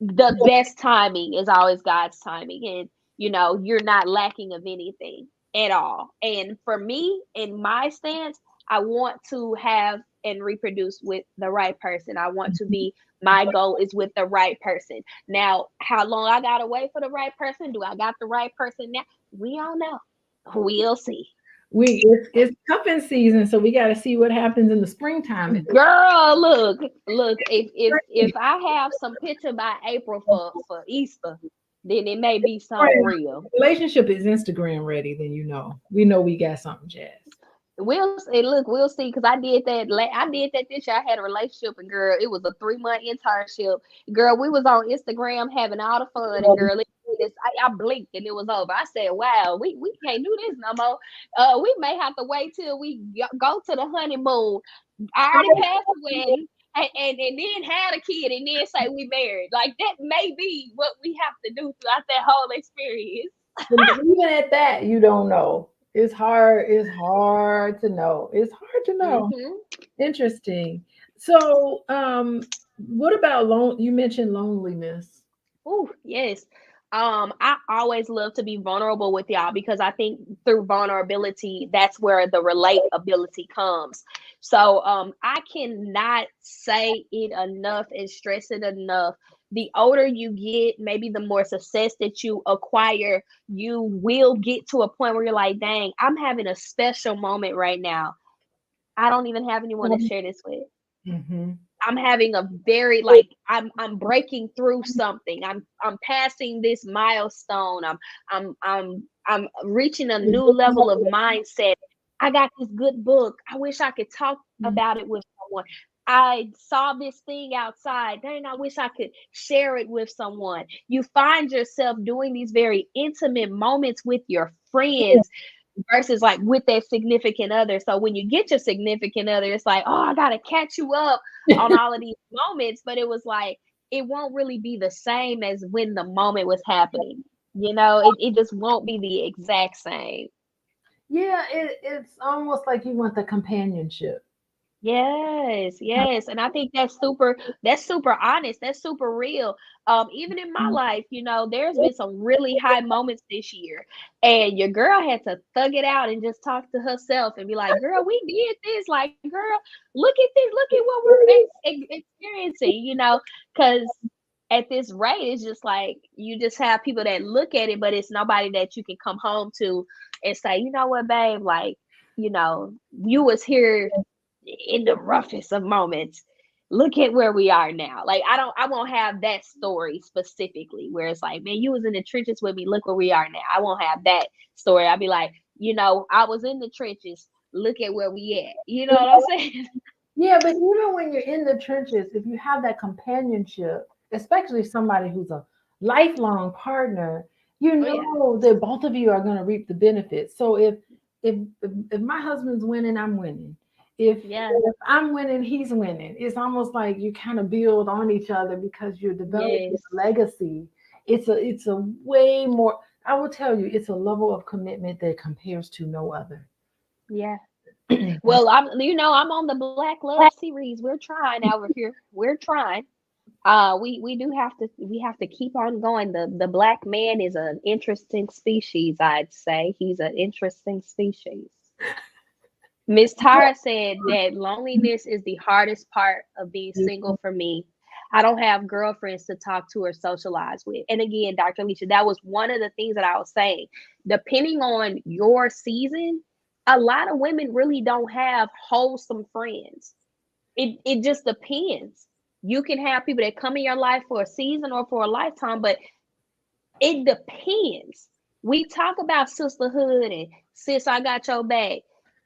the best timing is always God's timing, and you're not lacking of anything at all. And for me, in my stance, I want to have and reproduce with the right person. I want to be, my goal is with the right person. Now, how long I gotta wait for the right person? Do I got the right person now? We don't know. We'll see. It's cuffing season, so we got to see what happens in the springtime. Girl, look. If I have some picture by April for Easter, then it may be something real. Relationship is Instagram ready, then we know we got something, Jazz. We'll see. Because I did that. I did that this year. I had a relationship, and girl, it was a 3-month internship. Girl, we was on Instagram having all the fun, and girl, I blinked and it was over. I said, "Wow, we can't do this no more. We may have to wait till we go to the honeymoon. I already passed the wedding." And then had a kid and then say we married. Like that may be what we have to do throughout that whole experience. Even at that, you don't know. It's hard. It's hard to know. It's hard to know. Hmm. Interesting. So, what about You mentioned loneliness. Oh, yes. I always love to be vulnerable with y'all because I think through vulnerability, that's where the relatability comes. So I cannot say it enough and stress it enough. The older you get, maybe the more success that you acquire, you will get to a point where you're like, dang, I'm having a special moment right now. I don't even have anyone to share this with. Mm-hmm. I'm having a very, like, I'm breaking through something. I'm passing this milestone. I'm reaching a new level of mindset. I got this good book. I wish I could talk about it with someone. I saw this thing outside. Dang, I wish I could share it with someone. You find yourself doing these very intimate moments with your friends versus like with that significant other. So when you get your significant other, it's like, oh, I gotta catch you up on all of these moments. But it was like it won't really be the same as when the moment was happening. It just won't be the exact same. Yeah, it's almost like you want the companionship. Yes, yes. And I think that's super honest. That's super real. Even in my life, there's been some really high moments this year. And your girl had to thug it out and just talk to herself and be like, girl, we did this. Like, girl, look at this. Look at what we're experiencing, because at this rate, it's just like you just have people that look at it, but it's nobody that you can come home to and say, you know what, babe, like, you was here in the roughest of moments. Look at where we are now. Like I won't have that story specifically where it's like, man, you was in the trenches with me. Look where we are now. I won't have that story. I'll be like, I was in the trenches. Look at where we at. You know what I'm saying? Yeah, but even when you're in the trenches, if you have that companionship, especially somebody who's a lifelong partner, you Oh yeah. know that both of you are going to reap the benefits. So if my husband's winning, I'm winning. Yeah. If I'm winning, he's winning. It's almost like you kind of build on each other because you're developing Yes. a legacy. It's a way more. I will tell you, it's a level of commitment that compares to no other. Yeah. Well, I'm on the Black Love series. We're trying over here. We're trying. We have to keep on going. The black man is an interesting species, I'd say. He's an interesting species. Miss Tara said that loneliness is the hardest part of being single for me. I don't have girlfriends to talk to or socialize with. And again, Dr. Alicia, that was one of the things that I was saying. Depending on your season, a lot of women really don't have wholesome friends. It just depends. You can have people that come in your life for a season or for a lifetime, but it depends. We talk about sisterhood and sis, I got your back.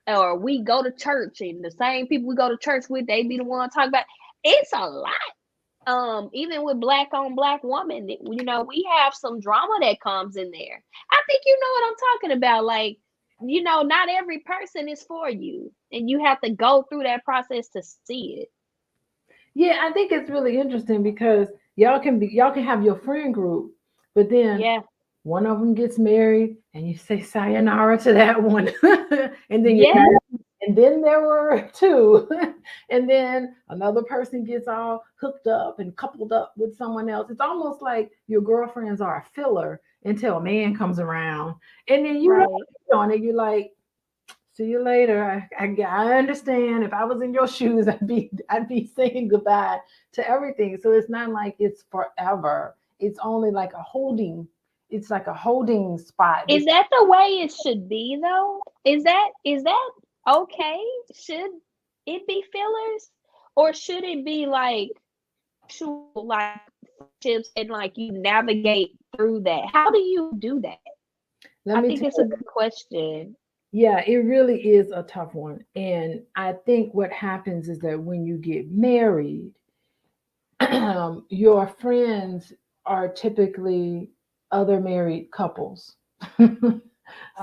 Or we go to church and the same people we go to church with, they be the one talk about. It's a lot. Even with black on black woman, we have some drama that comes in there. I think you know what I'm talking about. Like, not every person is for you, and you have to go through that process to see it. Yeah, I think it's really interesting because y'all can have your friend group, but then Yeah. one of them gets married and you say sayonara to that one. And then you Yeah. and then there were two. And then another person gets all hooked up and coupled up with someone else. It's almost like your girlfriends are a filler until a man comes around. And then you Right. on it, you're like, see you later. I understand. If I was in your shoes, I'd be saying goodbye to everything. So it's not like it's forever. It's only like a holding. It's like a holding spot. Is that the way it should be though? Is that okay? Should it be fillers? Or should it be like actual like friendships and like you navigate through that? How do you do that? Let I me think tell it's a good question. Yeah, it really is a tough one. And I think what happens is that when you get married, your friends are typically other married couples. So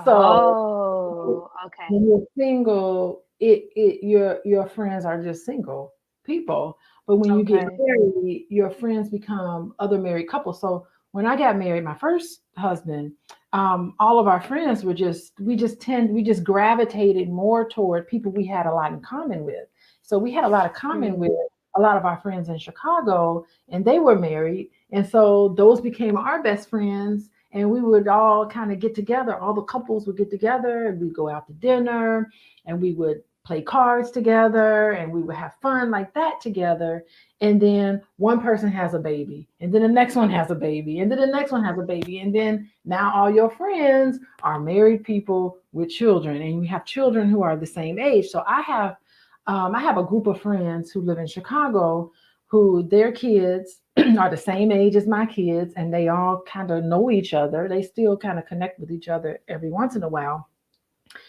Oh, okay. when you're single, your friends are just single people. But when you get Okay. married, your friends become other married couples. So when I got married, my first husband, all of our friends were we just gravitated more toward people we had a lot in common with. So we had a lot of common with Mm, a lot of our friends in Chicago, and they were married, and so those became our best friends, and we would all kind of get together. All the couples would get together and we'd go out to dinner and we would play cards together and we would have fun like that together. And then one person has a baby, and then the next one has a baby, and then the next one has a baby. And then now all your friends are married people with children, and you have children who are the same age. So I have a group of friends who live in Chicago who their kids are the same age as my kids, and they all kind of know each other. They still kind of connect with each other every once in a while.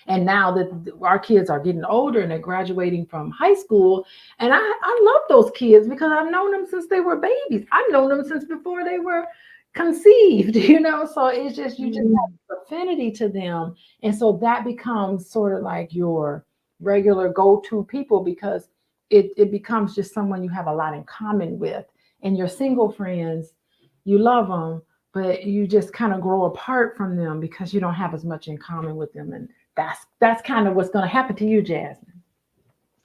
And now that our kids are getting older and they're graduating from high school, and I love those kids because I've known them since they were babies. I've known them since before they were conceived, so it's just you just Mm. have affinity to them. And so that becomes sort of like your regular go-to people, because it becomes just someone you have a lot in common with. And your single friends, you love them, but you just kind of grow apart from them because you don't have as much in common with them. And that's kind of what's going to happen to you, Jasmine.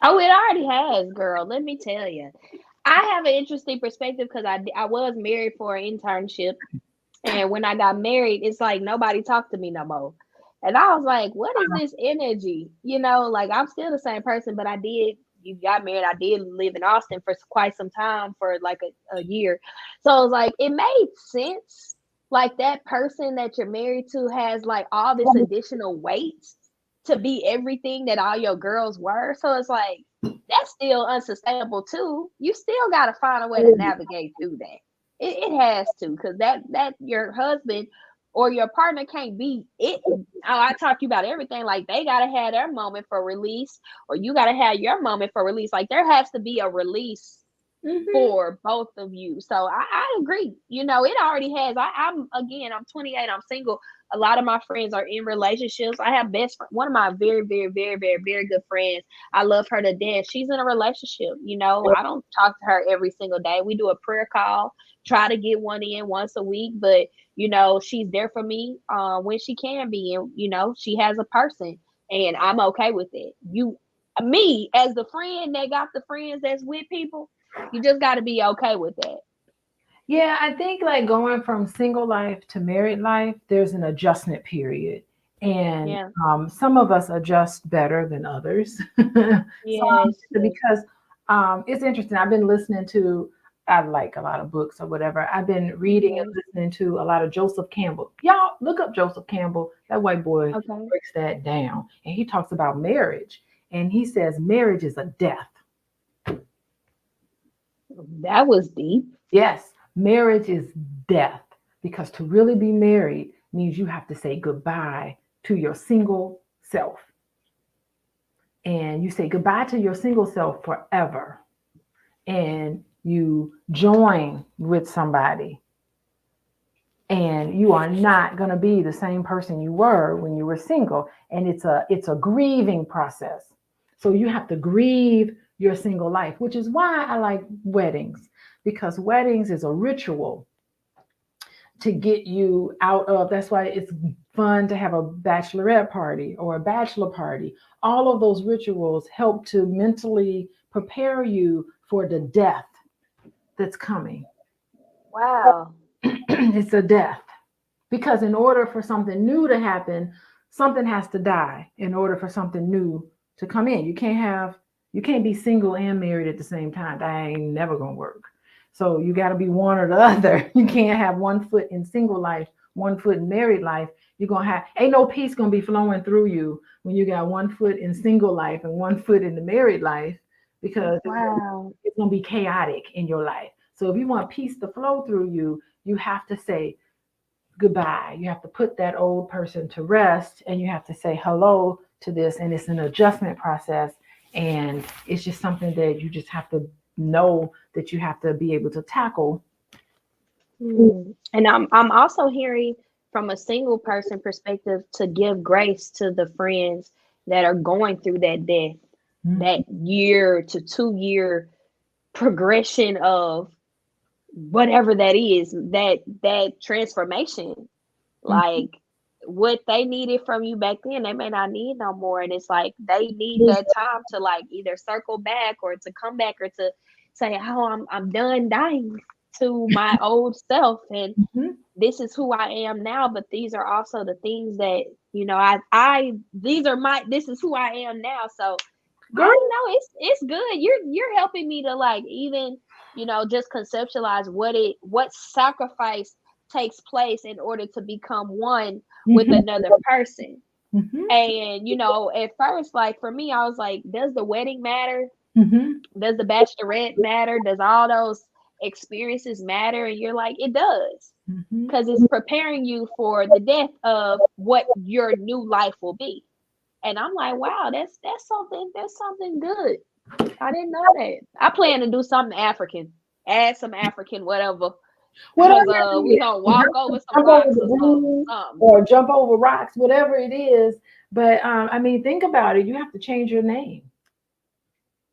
Oh, it already has, girl. Let me tell you. I have an interesting perspective because I was married for an internship. And when I got married, it's like nobody talked to me no more. And I was like, what is this energy? Like I'm still the same person, but you got married. I did live in Austin for quite some time, for like a year. So it was like, it made sense. Like that person that you're married to has like all this additional weight to be everything that all your girls were. So it's like, that's still unsustainable too. You still got to find a way to navigate through that. It has to, because that your husband or your partner can't be it. Oh, I talk to you about everything. Like they gotta have their moment for release, or you gotta have your moment for release. Like there has to be a release Hmm. for both of you. So I agree. It already has. I'm 28. I'm single. A lot of my friends are in relationships. I have best friend, one of my very, very, very, very, very good friends. I love her to death. She's in a relationship. I don't talk to her every single day. We do a prayer call, try to get one in once a week, but she's there for me when she can be, and she has a person, and I'm okay with it. Me as the friend that got the friends that's with people, you just got to be okay with that. Yeah, I think like going from single life to married life, there's an adjustment period. And Yeah. some of us adjust better than others. Yes. Yes. Because it's interesting. I've been listening to, I like a lot of books or whatever. I've been reading and Hmm. listening to a lot of Joseph Campbell. Y'all look up Joseph Campbell. That white boy Okay. breaks that down. And he talks about marriage. And he says marriage is a death. That was deep. Yes, marriage is death, because to really be married means you have to say goodbye to your single self. And you say goodbye to your single self forever. And you join with somebody, and you are not going to be the same person you were when you were single. And it's a grieving process. So you have to grieve your single life, which is why I like weddings, because weddings is a ritual to get you out of. That's why it's fun to have a bachelorette party or a bachelor party. All of those rituals help to mentally prepare you for the death that's coming. Wow. It's a death, because in order for something new to happen, something has to die in order for something new to come in. You can't be single and married at the same time. That ain't never gonna work. So you got to be one or the other. You can't have one foot in single life, one foot in married life. You're gonna have ain't no peace gonna be flowing through you when you got one foot in single life and one foot in the married life, because Wow. it's gonna be chaotic in your life. So if you want peace to flow through you, you have to say goodbye. You have to put that old person to rest, and you have to say hello to this. And it's an adjustment process. And it's just something that you just have to know that you have to be able to tackle. And I'm also hearing from a single person perspective to give grace to the friends that are going through that death, that year to 2 year progression of whatever that is, that transformation. Like what they needed from you back then, they may not need no more. And it's like they need that time to like either circle back or to come back or to say, oh, I'm done dying to my old self, and Mhm. this is who I am now, but these are also the things that, I these are my this is who I am now. So I Girl, don't know, it's good. You're helping me to like even, just conceptualize what sacrifice takes place in order to become one with mhm, another person. mhm, And at first, like for me, I was like, does the wedding matter? mhm, Does the bachelorette matter? Does all those experiences matter? And you're like, it does, mhm. because it's preparing you for the death of what your new life will be. And I'm like, wow, that's something good. I didn't know that. I plan to do something African, add some African whatever, Whatever Cause it we is. gonna walk over some Jump over rocks the or broom something. or jump over rocks, whatever it is. But I mean, think about it. You have to change your name.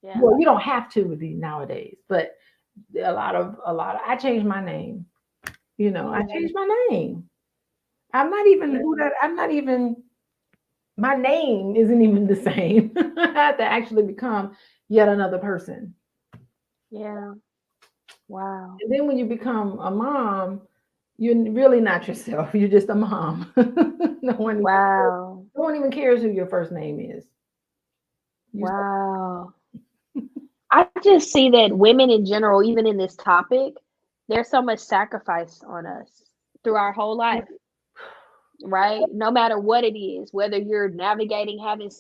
Yeah. Well, you don't have to with these nowadays, but I changed my name. I Yeah. changed my name. I'm not even Yeah. who that. I'm not even. My name isn't even the same. I had to actually become yet another person. Yeah. Wow. And then when you become a mom, you're really not yourself. You're just a mom. Wow. No one even cares who your first name is. You Wow. I just see that women in general, even in this topic, there's so much sacrifice on us through our whole life, right? No matter what it is, whether you're navigating having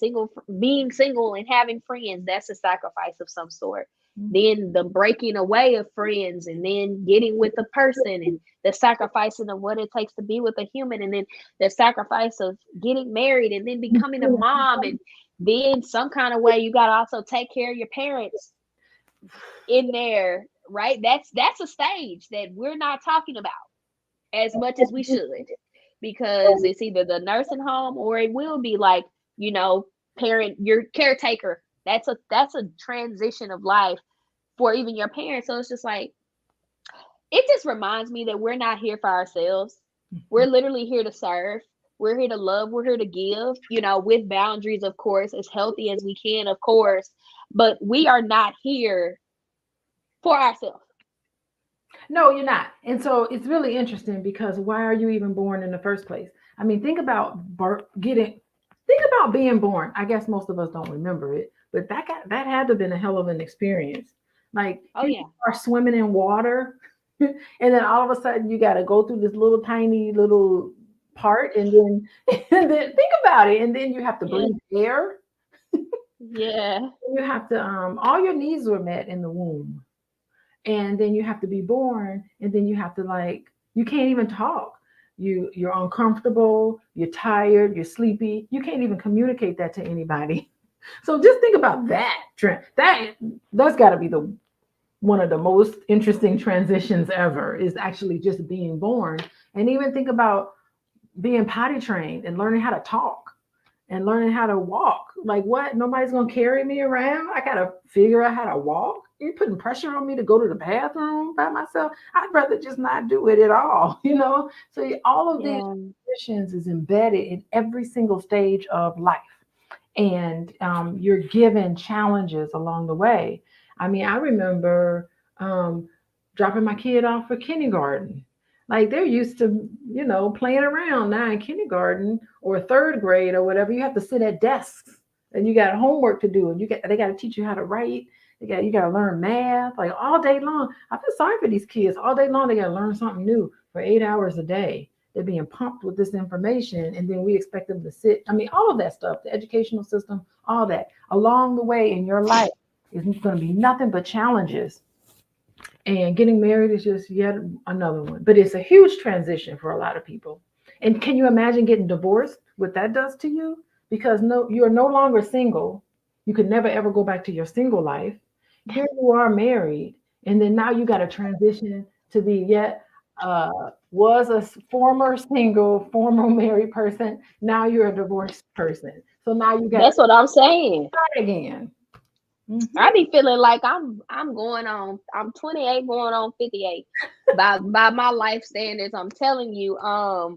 being single and having friends, that's a sacrifice of some sort. Then the breaking away of friends and then getting with a person and the sacrificing of what it takes to be with a human and then the sacrifice of getting married and then becoming a mom and then some kind of way you got to also take care of your parents in there, right? That's a stage that we're not talking about as much as we should because it's either the nursing home or it will be like, you know, parent your caretaker. That's a transition of life for even your parents. So it's just like it just reminds me that we're not here for ourselves. We're literally here to serve. We're here to love. We're here to give, with boundaries, of course, as healthy as we can, of course. But we are not here for ourselves. No, you're not. And so it's really interesting because why are you even born in the first place? I mean, think about being born. I guess most of us don't remember it, but that had to have been a hell of an experience. Like Oh, here yeah. you are swimming in water, and then all of a sudden you got to go through this little tiny little part, and then and then think about it, and then you have to Yeah. breathe air. Yeah. You have to all your needs were met in the womb, and then you have to be born, and then you have to like you can't even talk. You're uncomfortable, you're tired, you're sleepy, you can't even communicate that to anybody. So just think about that trend. That's got to be the one of the most interesting transitions ever, is actually just being born. And even think about being potty trained and learning how to talk and learning how to walk. Like what? Nobody's gonna carry me around. I gotta figure out how to walk. You're putting pressure on me to go to the bathroom by myself. I'd rather just not do it at all, So all of these Yeah. traditions is embedded in every single stage of life, and you're given challenges along the way. I mean, I remember um, dropping my kid off for kindergarten. Like they're used to, playing around now in kindergarten or third grade or whatever. You have to sit at desks and you got homework to do, and they got to teach you how to write. You got to learn math like all day long. I feel sorry for these kids. All day long they got to learn something new for 8 hours a day. They're being pumped with this information, and then we expect them to sit. I mean, all of that stuff, the educational system, all that along the way in your life is going to be nothing but challenges. And getting married is just yet another one. But it's a huge transition for a lot of people. And can you imagine getting divorced? What that does to you? Because no, you're no longer single. You could never ever go back to your single life. Here you are married, and then now you got to transition to be yet was a former single, former married person. Now you're a divorced person. So now you got to That's what I'm saying. start again. I be feeling like I'm going on. I'm 28 going on 58 by my life standards. I'm telling you.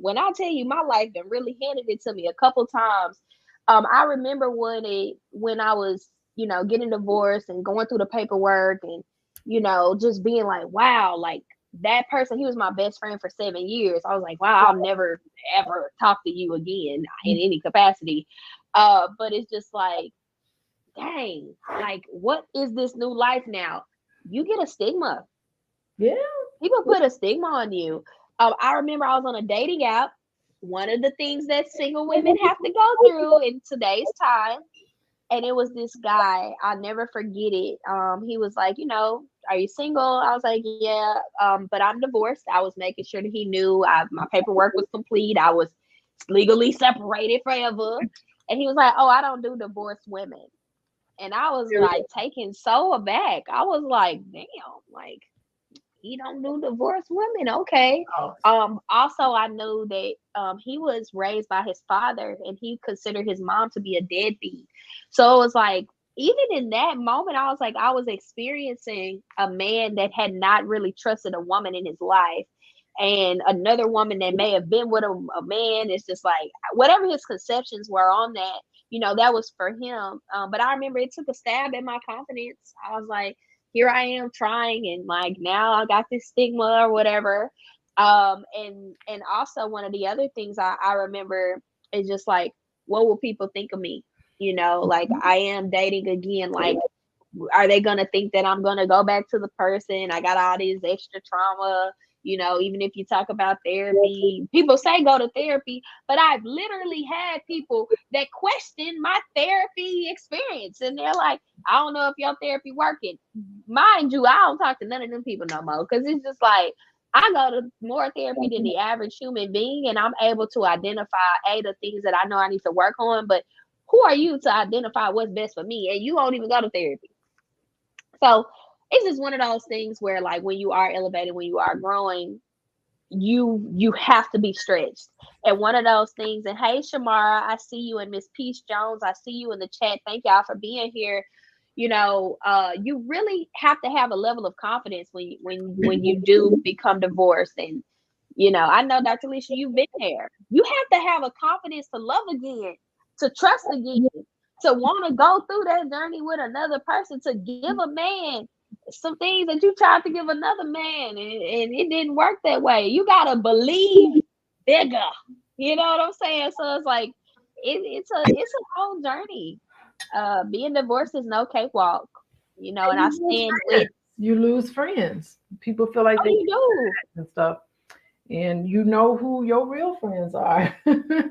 When I tell you my life been really handed it to me a couple times. I remember when I was getting divorced and going through the paperwork and just being like, wow, like that person, he was my best friend for 7 years. I was like, wow, I'll never ever talk to you again in any capacity. But it's just like, dang, like what is this new life now? You get a stigma. Yeah. People put a stigma on you. I remember I was on a dating app. One of the things that single women have to go through in today's time, and it was this guy. I'll never forget it. He was like, are you single? I was like, yeah, but I'm divorced. I was making sure that he knew my paperwork was complete. I was legally separated forever. And he was like, oh, I don't do divorced women. And I was like taken so aback. I was like, damn, like he don't do divorced women. Okay. Oh, Also I knew that he was raised by his father and he considered his mom to be a deadbeat. So it was like even in that moment I was like I was experiencing a man that had not really trusted a woman in his life. And another woman that may have been with a man, it's just like whatever his conceptions were on that, that was for him. But I remember it took a stab at my confidence. I was like, here I am trying, and like now I got this stigma or whatever. And also one of the other things I remember is just like, what will people think of me? Like I am dating again. Like, are they gonna think that I'm gonna go back to the person? I got all this extra trauma. Even if you talk about therapy, people say go to therapy, but I've literally had people that question my therapy experience, and they're like, I don't know if your therapy working. Mind you, I don't talk to none of them people no more because it's just like I go to more therapy than the average human being, and I'm able to identify the things that I know I need to work on. But who are you to identify what's best for me? And you won't even go to therapy. So it's just one of those things where like when you are elevated, when you are growing, you have to be stretched. And one of those things, and hey Shamara, I see you, and Miss Peace Jones, I see you in the chat. Thank y'all for being here. You really have to have a level of confidence when you do become divorced. And I know Dr. Alicia, you've been there. You have to have a confidence to love again, to trust again, to want to go through that journey with another person, to give a man some things that you tried to give another man, and it didn't work that way. You gotta believe bigger. You know what I'm saying? So it's like it's a whole journey. Being divorced is no cakewalk, and and I stand with. you lose friends. People feel like Oh, they you do. and stuff, and you know who your real friends are.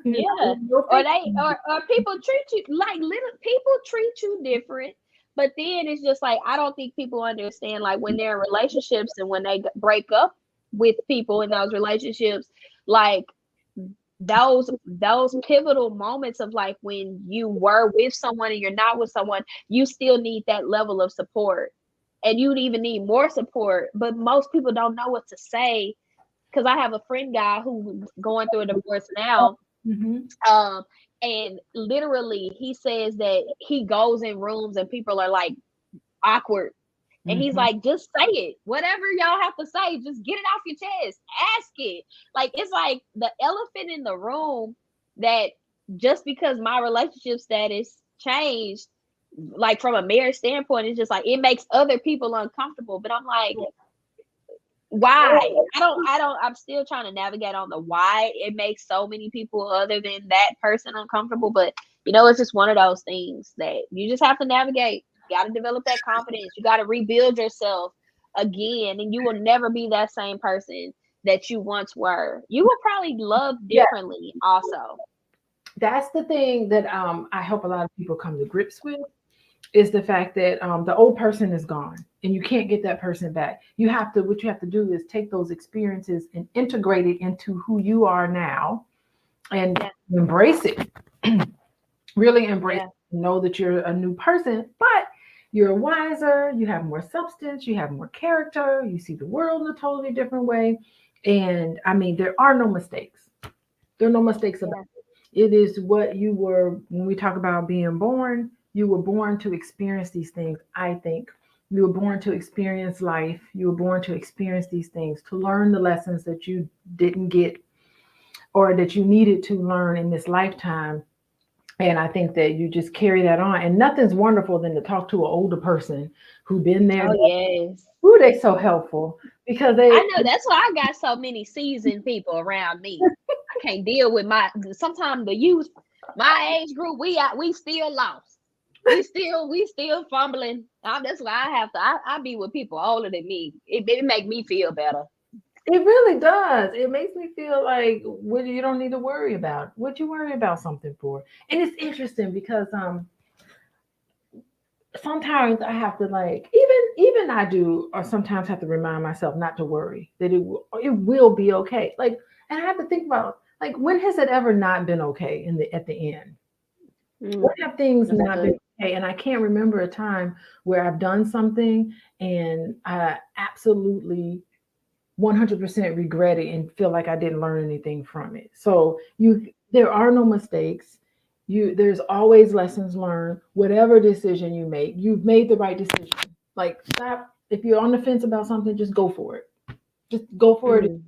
You know Yeah. who your Or fake they friends or people treat you like little people treat you different. But then it's just like I don't think people understand like when they're in relationships and when they break up with people in those relationships, like those pivotal moments of like when you were with someone and you're not with someone, you still need that level of support. And you'd even need more support, but most people don't know what to say. Because I have a friend guy who's going through a divorce now, are. Hmm. um, and literally he says that he goes in rooms and people are like awkward. And he's Hmm. like, just say it. Whatever y'all have to say, just get it off your chest. Ask it. Like it's like the elephant in the room that just because my relationship status changed, like from a marriage standpoint, it's just like it makes other people uncomfortable. But I'm like, why? I'm still trying to navigate on the why it makes so many people other than that person uncomfortable. But it's just one of those things that you just have to navigate. You got to develop that confidence. You got to rebuild yourself again, and you will never be that same person that you once were. You will probably love Yeah, differently also. that's the thing that I hope a lot of people come to grips with is the fact that the old person is gone and you can't get that person back. What you have to do is take those experiences and integrate it into who you are now and Yeah, embrace it. Really embrace yeah, it. Know that you're a new person, but you're wiser, you have more substance, you have more character, you see the world in a totally different way. And I mean, there are no mistakes. There are no mistakes about yeah, it. It is what you were when we talk about being born, you were born to experience these things, I think. You were born to experience life. You were born to experience these things, to learn the lessons that you didn't get or that you needed to learn in this lifetime. And I think that you just carry that on. And nothing's wonderful than to talk to an older person who's been there. oh yes. Ooh, they so helpful because I they know that's why I got so many seasoned people around me. I can't deal with sometimes the youth, my age group, we still lost. We still fumbling. That's why I have to I be with people older than me. It make me feel better. it really does. It makes me feel like what you don't need to worry about. What you worry about something for? And it's interesting because sometimes I have to like even I do or sometimes have to remind myself not to worry that it will be okay. Like and I have to think about like when has it ever not been okay in the at the end? Mm, What have things that's not good. been okay? And I can't remember a time where I've done something and I absolutely 100% regret it and feel like I didn't learn anything from it. So there are no mistakes. There's always lessons learned. Whatever decision you make, you've made the right decision. Like, stop. If you're on the fence about something, just go for it. Just go for it. Mm.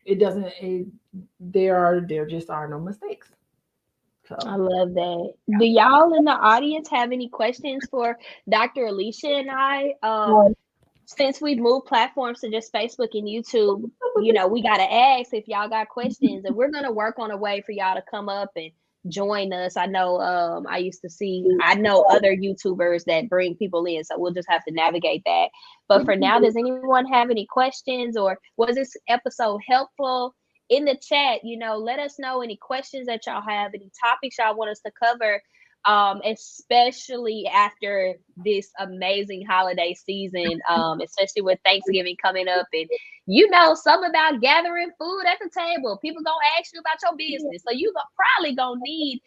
It doesn't. There just are no mistakes. I So love that. Do y'all in the audience have any questions for Dr. Alicia and I? um, Since we've moved platforms to just Facebook and YouTube, we got to ask if y'all got questions, and we're going to work on a way for y'all to come up and join us. I know I know other YouTubers that bring people in, so we'll just have to navigate that. But for now, does anyone have any questions, or was this episode helpful? In the chat, let us know any questions that y'all have, any topics y'all want us to cover, especially after this amazing holiday season, especially with Thanksgiving coming up. And some about gathering food at the table. People gonna ask you about your business. So probably gonna need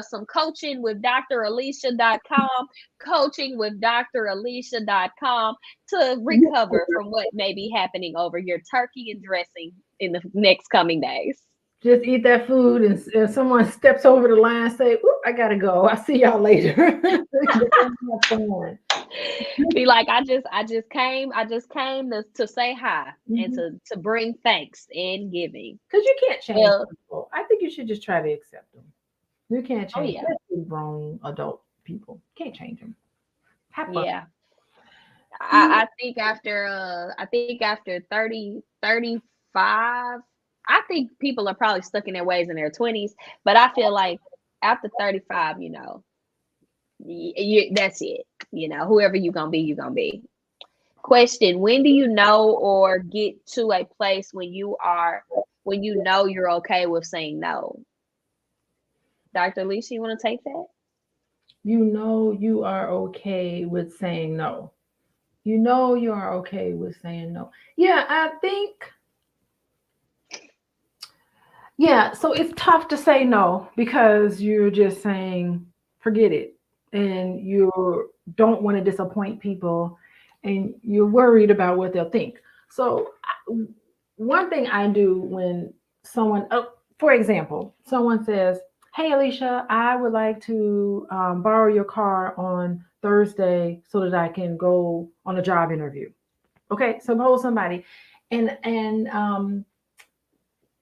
some coaching with dralicia.com, coaching with dralicia.com to recover from what may be happening over your turkey and dressing in the next coming days. just eat that food, and if someone steps over the line, say, "Oop, I gotta go. I'll see y'all later." Be like, I just came to say hi and Mhm. to bring thanks and giving. Because you can't change Well, people. I think you should just try to accept them. You can't oh change, yeah, especially grown adult people. Can't change them. Have fun. yeah. Yeah. I think after 30, 35, I think people are probably stuck in their ways in their 20s, but I feel like after 35, that's it. Whoever you gonna be, you gonna be. Question: when do you know or get to a place when you're okay with saying no? Dr. Alicia, you want to take that? You know you are okay with saying no. You know you are okay with saying no. Yeah, I think, yeah, so it's tough to say no because you're just saying, forget it. And you don't want to disappoint people and you're worried about what they'll think. So, one thing I do when for example, someone says, "Hey, Alicia, I would like to borrow your car on Thursday so that I can go on a job interview." Okay, suppose somebody, and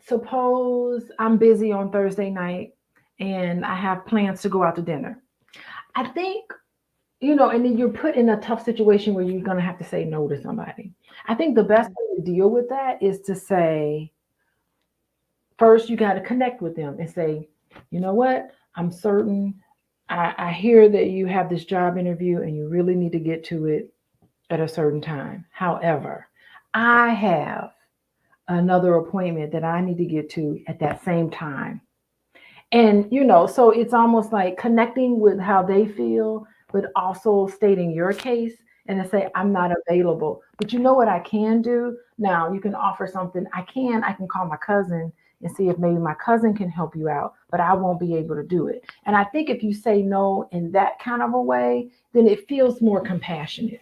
suppose I'm busy on Thursday night and I have plans to go out to dinner. I think, and then you're put in a tough situation where you're going to have to say no to somebody. I think the best Mhm. way to deal with that is to say, first, you got to connect with them and say, you know what? I'm certain I hear that you have this job interview and you really need to get to it at a certain time. However, I have another appointment that I need to get to at that same time. And, so it's almost like connecting with how they feel, but also stating your case and to say, I'm not available. But you know what I can do? Now you can offer something. I can call my cousin and see if maybe my cousin can help you out, but I won't be able to do it. And I think if you say no in that kind of a way, then it feels more compassionate.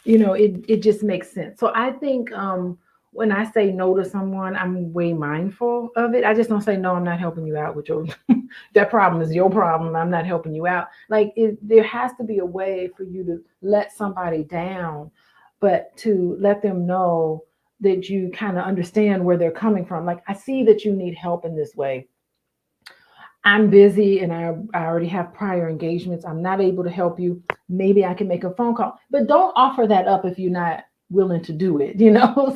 It just makes sense. So I think when I say no to someone, I'm way mindful of it. I just don't say no, I'm not helping you out with your that problem is your problem. I'm not helping you out. Like there has to be a way for you to let somebody down, but to let them know that you kind of understand where they're coming from. Like, I see that you need help in this way. I'm busy and I already have prior engagements. I'm not able to help you. Maybe I can make a phone call, but don't offer that up if you're not willing to do it.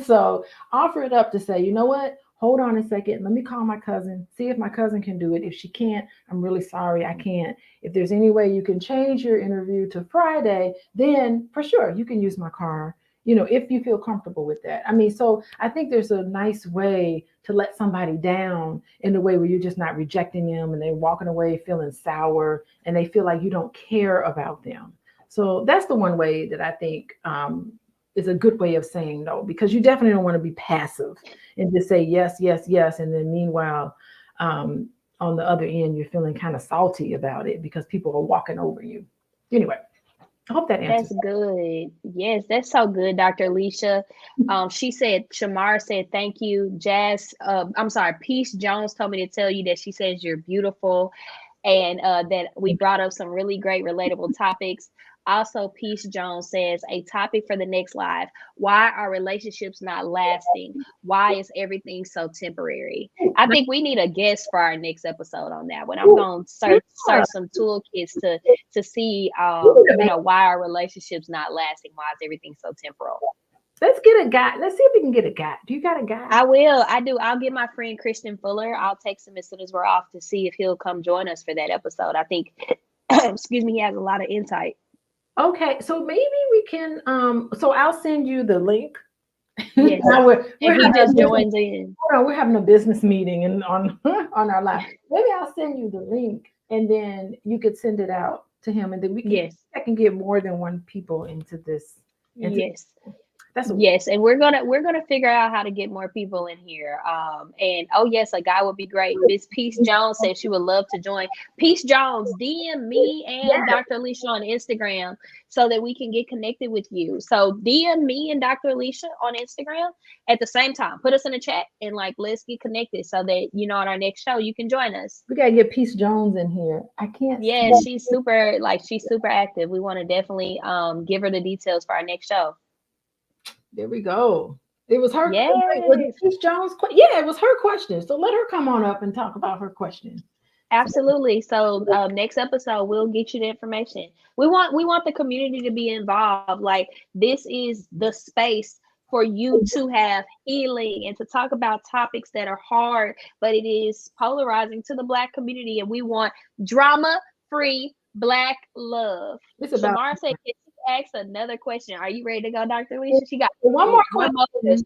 So offer it up to say, you know what? Hold on a second. Let me call my cousin, see if my cousin can do it. If she can't, I'm really sorry, I can't. If there's any way you can change your interview to Friday, then for sure you can use my car, if you feel comfortable with that. I mean, so I think there's a nice way to let somebody down in a way where you're just not rejecting them and they're walking away feeling sour and they feel like you don't care about them. So that's the one way that I think is a good way of saying no, because you definitely don't want to be passive and just say yes, yes, yes. And then meanwhile, on the other end, you're feeling kind of salty about it because people are walking over you. Anyway. I hope that That's answers. good. Yes, that's so good, Dr. Alicia. She said, Shamar said, thank you. Jazz, I'm sorry, Peace Jones told me to tell you that she says you're beautiful and that we brought up some really great relatable topics. Also, Peace Jones says, a topic for the next live. Why are relationships not lasting? Why is everything so temporary? I think we need a guest for our next episode on that one. I'm Ooh, going to yeah. search some toolkits to see Ooh, why are relationships not lasting, why is everything so temporal. let's get a guy. Let's see if we can get a guy. Do you got a guy? I'll get my friend Christian Fuller. I'll text him as soon as we're off to see if he'll come join us for that episode. I think excuse me, he has a lot of insight. Okay, so maybe we can. So I'll send you the link. Yes, Now we're and he having a just business. joins in. Hold on, we're having a business meeting and on on our live. Maybe I'll send you the link, and then you could send it out to him, and then we can. Yes. I can get more than one people into this. Into Yes. that's a Yes, and we're gonna figure out how to get more people in here. And oh yes, a guy would be great. Miss Peace Jones said she would love to join. Peace Jones, DM me and yeah. Dr. Alicia on Instagram so that we can get connected with you. So DM me and Dr. Alicia on Instagram at the same time. Put us in the chat and like let's get connected so that on our next show you can join us. We gotta get Peace Jones in here. I can't see. Yeah, she's super active. We want to definitely give her the details for our next show. There we go. It was her. Wait, was it Yes. Peace Jones? Yeah, it was her question. So let her come on up and talk about her question. So, Absolutely. So next episode we'll get you the information. We want the community to be involved. Like this is the space for you to have healing and to talk about topics that are hard, but it is polarizing to the Black community, and we want drama free Black love. it's about Shamar said, "Can you ask another question?" Are you ready to go, Dr. Alicia? She got one more one more question.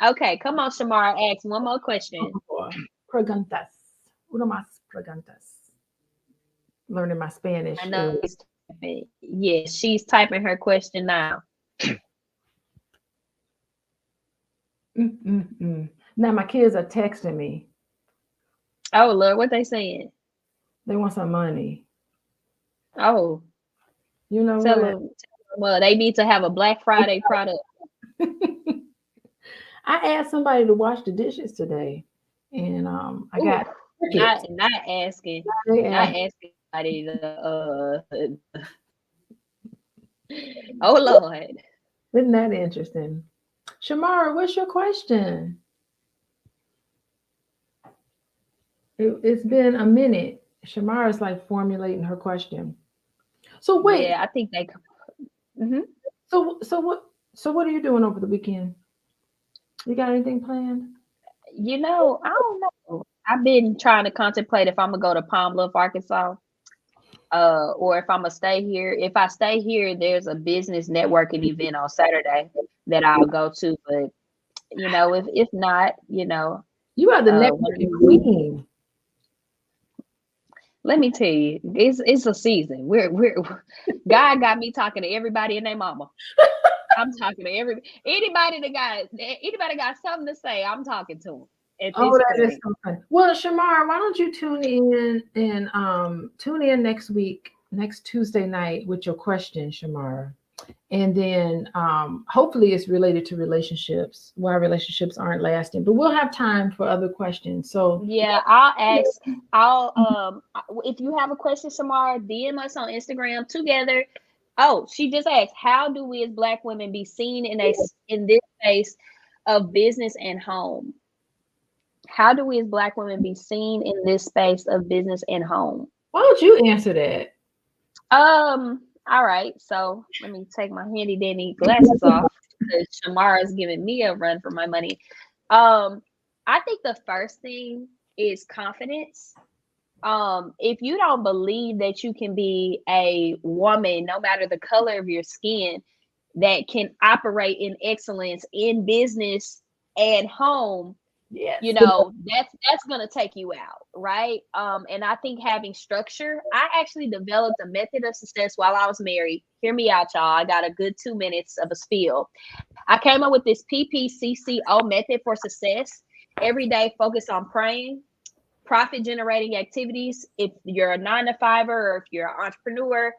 question. Okay, come on, Shamar. Ask one more question. Preguntas. Uno más preguntas. Learning my I Spanish. know he's typing. Yes, she's typing her question now. Now my kids are texting me. Oh Lord, what they saying? They want some money. Oh, You know tell what? them, well, they need to have a Black Friday product. I asked somebody to wash the dishes today, and I Ooh, got crickets. not asking, They not asked, asking somebody to. Oh Lord, isn't that interesting? Shamara, what's your question? It's been a minute. Shamara's like formulating her question. So wait, yeah, I think they. Hmm. so what are you doing over the weekend? You got anything planned? I don't know. I've been trying to contemplate if I'm gonna go to Palm Bluff, Arkansas, or if I'm gonna stay here. If I stay here, there's a business networking event on Saturday that I'll go to. But if not, You are the one of networking these weeks. queen. Let me tell you, it's a season. We're God got me talking to everybody and their mama. I'm talking to anybody got something to say. I'm talking to them at Oh, this that is point. so fun. Well, Shamar, why don't you tune in next week, next Tuesday night with your question, Shamar. And then hopefully it's related to relationships, why relationships aren't lasting. But we'll have time for other questions. So Yeah, I'll ask. If you have a question, Shamar, DM us on Instagram together. Oh, she just asked, how do we as Black women be seen in this space of business and home? How do we as Black women be seen in this space of business and home? why don't you answer that? All right. So let me take my handy dandy glasses off because Shamara is giving me a run for my money. I think the first thing is confidence. If you don't believe that you can be a woman, no matter the color of your skin, that can operate in excellence in business and home, Yes. that's gonna take you out, right? And I think having structure, I actually developed a method of success while I was married. Hear me out, y'all. I got a good 2 minutes of a spiel. I came up with this PPCCO method for success. Every day focus on praying, profit generating activities. If you're a 9 to 5 or if you're an entrepreneur,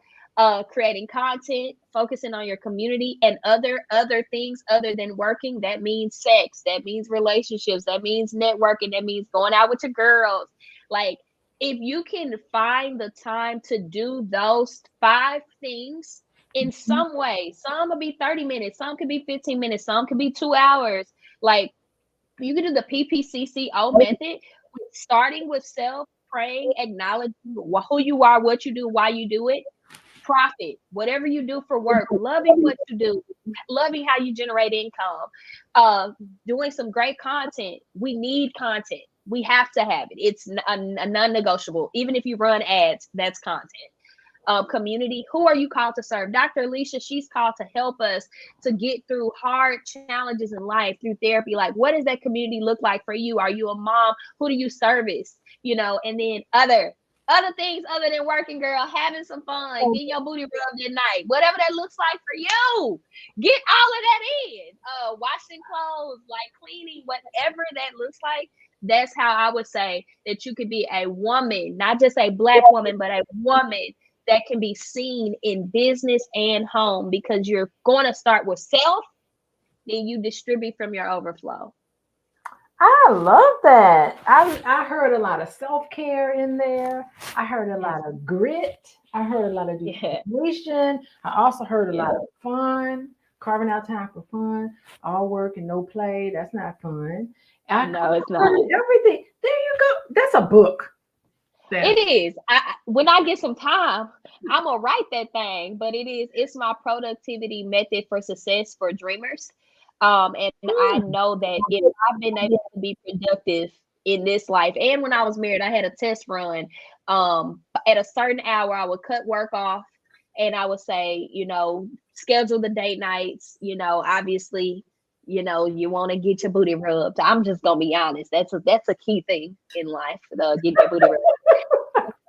creating content, focusing on your community, and other things other than working. That means sex, that means relationships, that means networking, that means going out with your girls. Like, if you can find the time to do those 5 things in some way, some will be 30 minutes, some could be 15 minutes, some could be 2 hours. Like, you can do the PPCCO method, starting with self, praying, acknowledging who you are, what you do, why you do it. Profit, whatever you do for work, loving what you do, loving how you generate income, uh, doing some great content. We need content. We have to have it. It's a non-negotiable. Even if you run ads, that's content. Community, who are you called to serve? Dr. Alicia, she's called to help us to get through hard challenges in life through therapy. Like, what does that community look like for you? Are you a mom? Who do you service? And then other things other than working, girl, having some fun, getting your booty rubbed at night, whatever that looks like for you. Get all of that in. Washing clothes, like cleaning, whatever that looks like. That's how I would say that you could be a woman, not just a Black woman, but a woman that can be seen in business and home, because you're going to start with self, then you distribute from your overflow. I love that. I heard a lot of self care in there. I heard a Yes. lot of grit. I heard a lot of Yeah. determination. I also heard a Yeah. lot of fun, carving out time for fun. All work and no play. That's not fun. No, it's Heard not. everything. There you go. That's a book. It There. is. When I get some time, I'm gonna write that thing. But it's my productivity method for success for dreamers. And I Mm. know that if I've been able to be productive in this life, and when I was married, I had a test run. At a certain hour, I would cut work off, and I would say, schedule the date nights. Obviously, you want to get your booty rubbed. I'm just gonna be honest. That's a key thing in life. Getting your booty rubbed.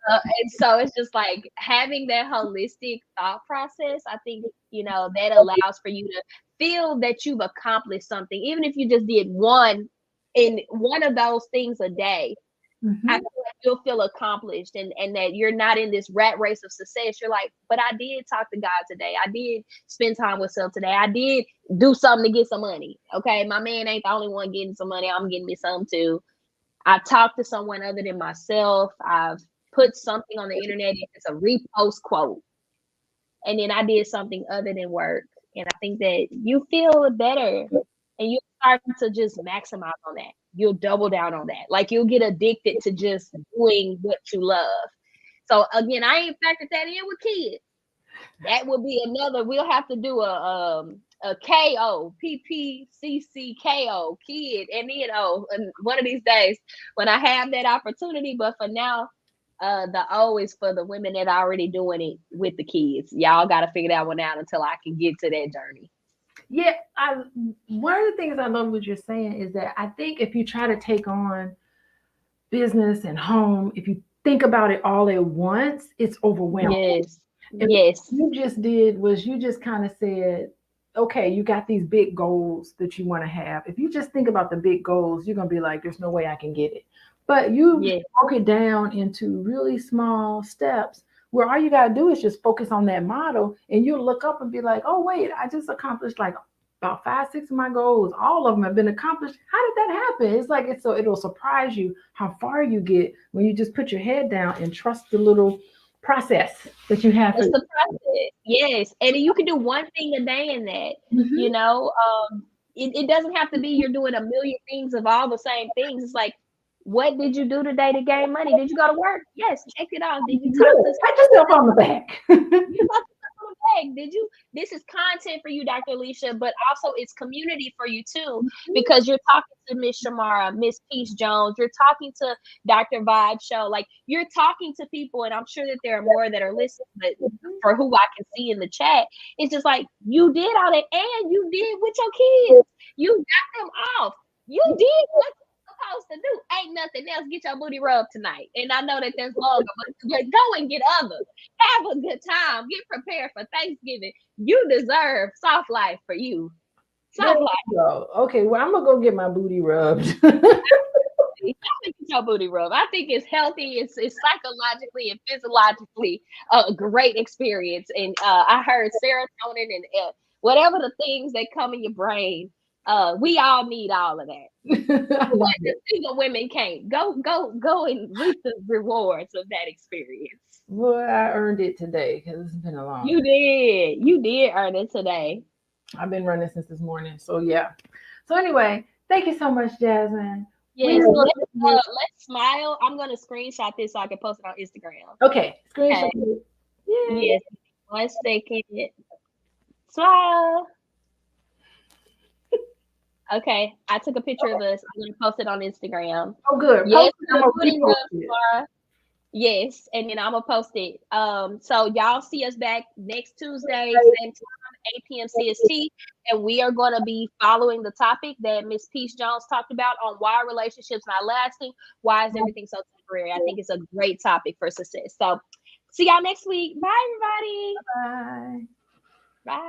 And so it's just like having that holistic thought process. I think, that allows for you to feel that you've accomplished something, even if you just did one of those things a day. I Mhm. feel like you'll feel accomplished, and that you're not in this rat race of success. You're like, but I did talk to God today. I did spend time with self today. I did do something to get some money. Okay. My man ain't the only one getting some money. I'm getting me some too. I talked to someone other than myself. I've put something on the internet. If it's a repost quote, and then I did something other than work. And I think that you feel better, and you start to just maximize on that. You'll double down on that. Like, you'll get addicted to just doing what you love. So again, I ain't factored that in with kids. That would be another. We'll have to do a KO PPCCKO kid, and then and one of these days when I have that opportunity. But for now, the O is for the women that are already doing it with the kids. Y'all got to figure that one out until I can get to that journey. Yeah, one of the things I love what you're saying is that I think if you try to take on business and home, if you think about it all at once, it's overwhelming. Yes, And what yes, you just did was you just kind of said, okay, you got these big goals that you want to have. If you just think about the big goals, you're going to be like, there's no way I can get it. But you yes. broke it down into really small steps where all you got to do is just focus on that model, and you'll look up and be like, oh, wait, I just accomplished like about five, six of my goals. All of them have been accomplished. How did that happen? It's like it'll surprise you how far you get when you just put your head down and trust the little process that you have for. It's the process. Yes. And you can do one thing a day in that, you Mhm. know. It doesn't have to be you're doing a million things of all the same things. It's like, what did you do today to gain money? Did you go to work? Yes, check it off. Did you talk to Good. Pat yourself on the back. you about to put on a bag? Did you? This is content for you, Dr. Alicia, but also it's community for you too, because you're talking to Miss Shamara, Miss Peace Jones, you're talking to Dr. Vibe Show, like you're talking to people, and I'm sure that there are more that are listening, but for who I can see in the chat, it's just like you did all that, and you did with your kids, you got them off, you did what supposed to do. Ain't nothing else. Get your booty rubbed tonight. And I know that there's longer, but go and get others. Have a good time. Get prepared for Thanksgiving. You deserve soft life for you. There Soft life. you go. Okay, well, I'm gonna go get my booty rubbed. think it's your booty rub. I think it's healthy. It's psychologically and physiologically a great experience. And I heard serotonin and whatever the things that come in your brain. We all need all of that. I But love the it. single women can't. Go and reap the rewards of that experience. Well, I earned it today because it's been a long You day. did. You did earn it today. I've been running since this morning. So yeah. So anyway, thank you so much, Jasmine. We Yes. will see Let's smile. I'm gonna screenshot this so I can post it on Instagram. okay, screenshot Okay. it. Yay. Yes. 1 second. Smile. Okay. I took a picture of Okay. us. I'm gonna post it on Instagram. Oh, good. Yes, Post it. to I'm the gonna booty repost rub, it. Samara. Yes, and then I'm gonna post it. So y'all see us back next Tuesday, same time, 8 p.m. CST, and we are gonna be following the topic that Miss Peace Jones talked about on why relationships not lasting. Why is everything so temporary? I think it's a great topic for success. So see y'all next week. Bye, everybody. Bye. Bye.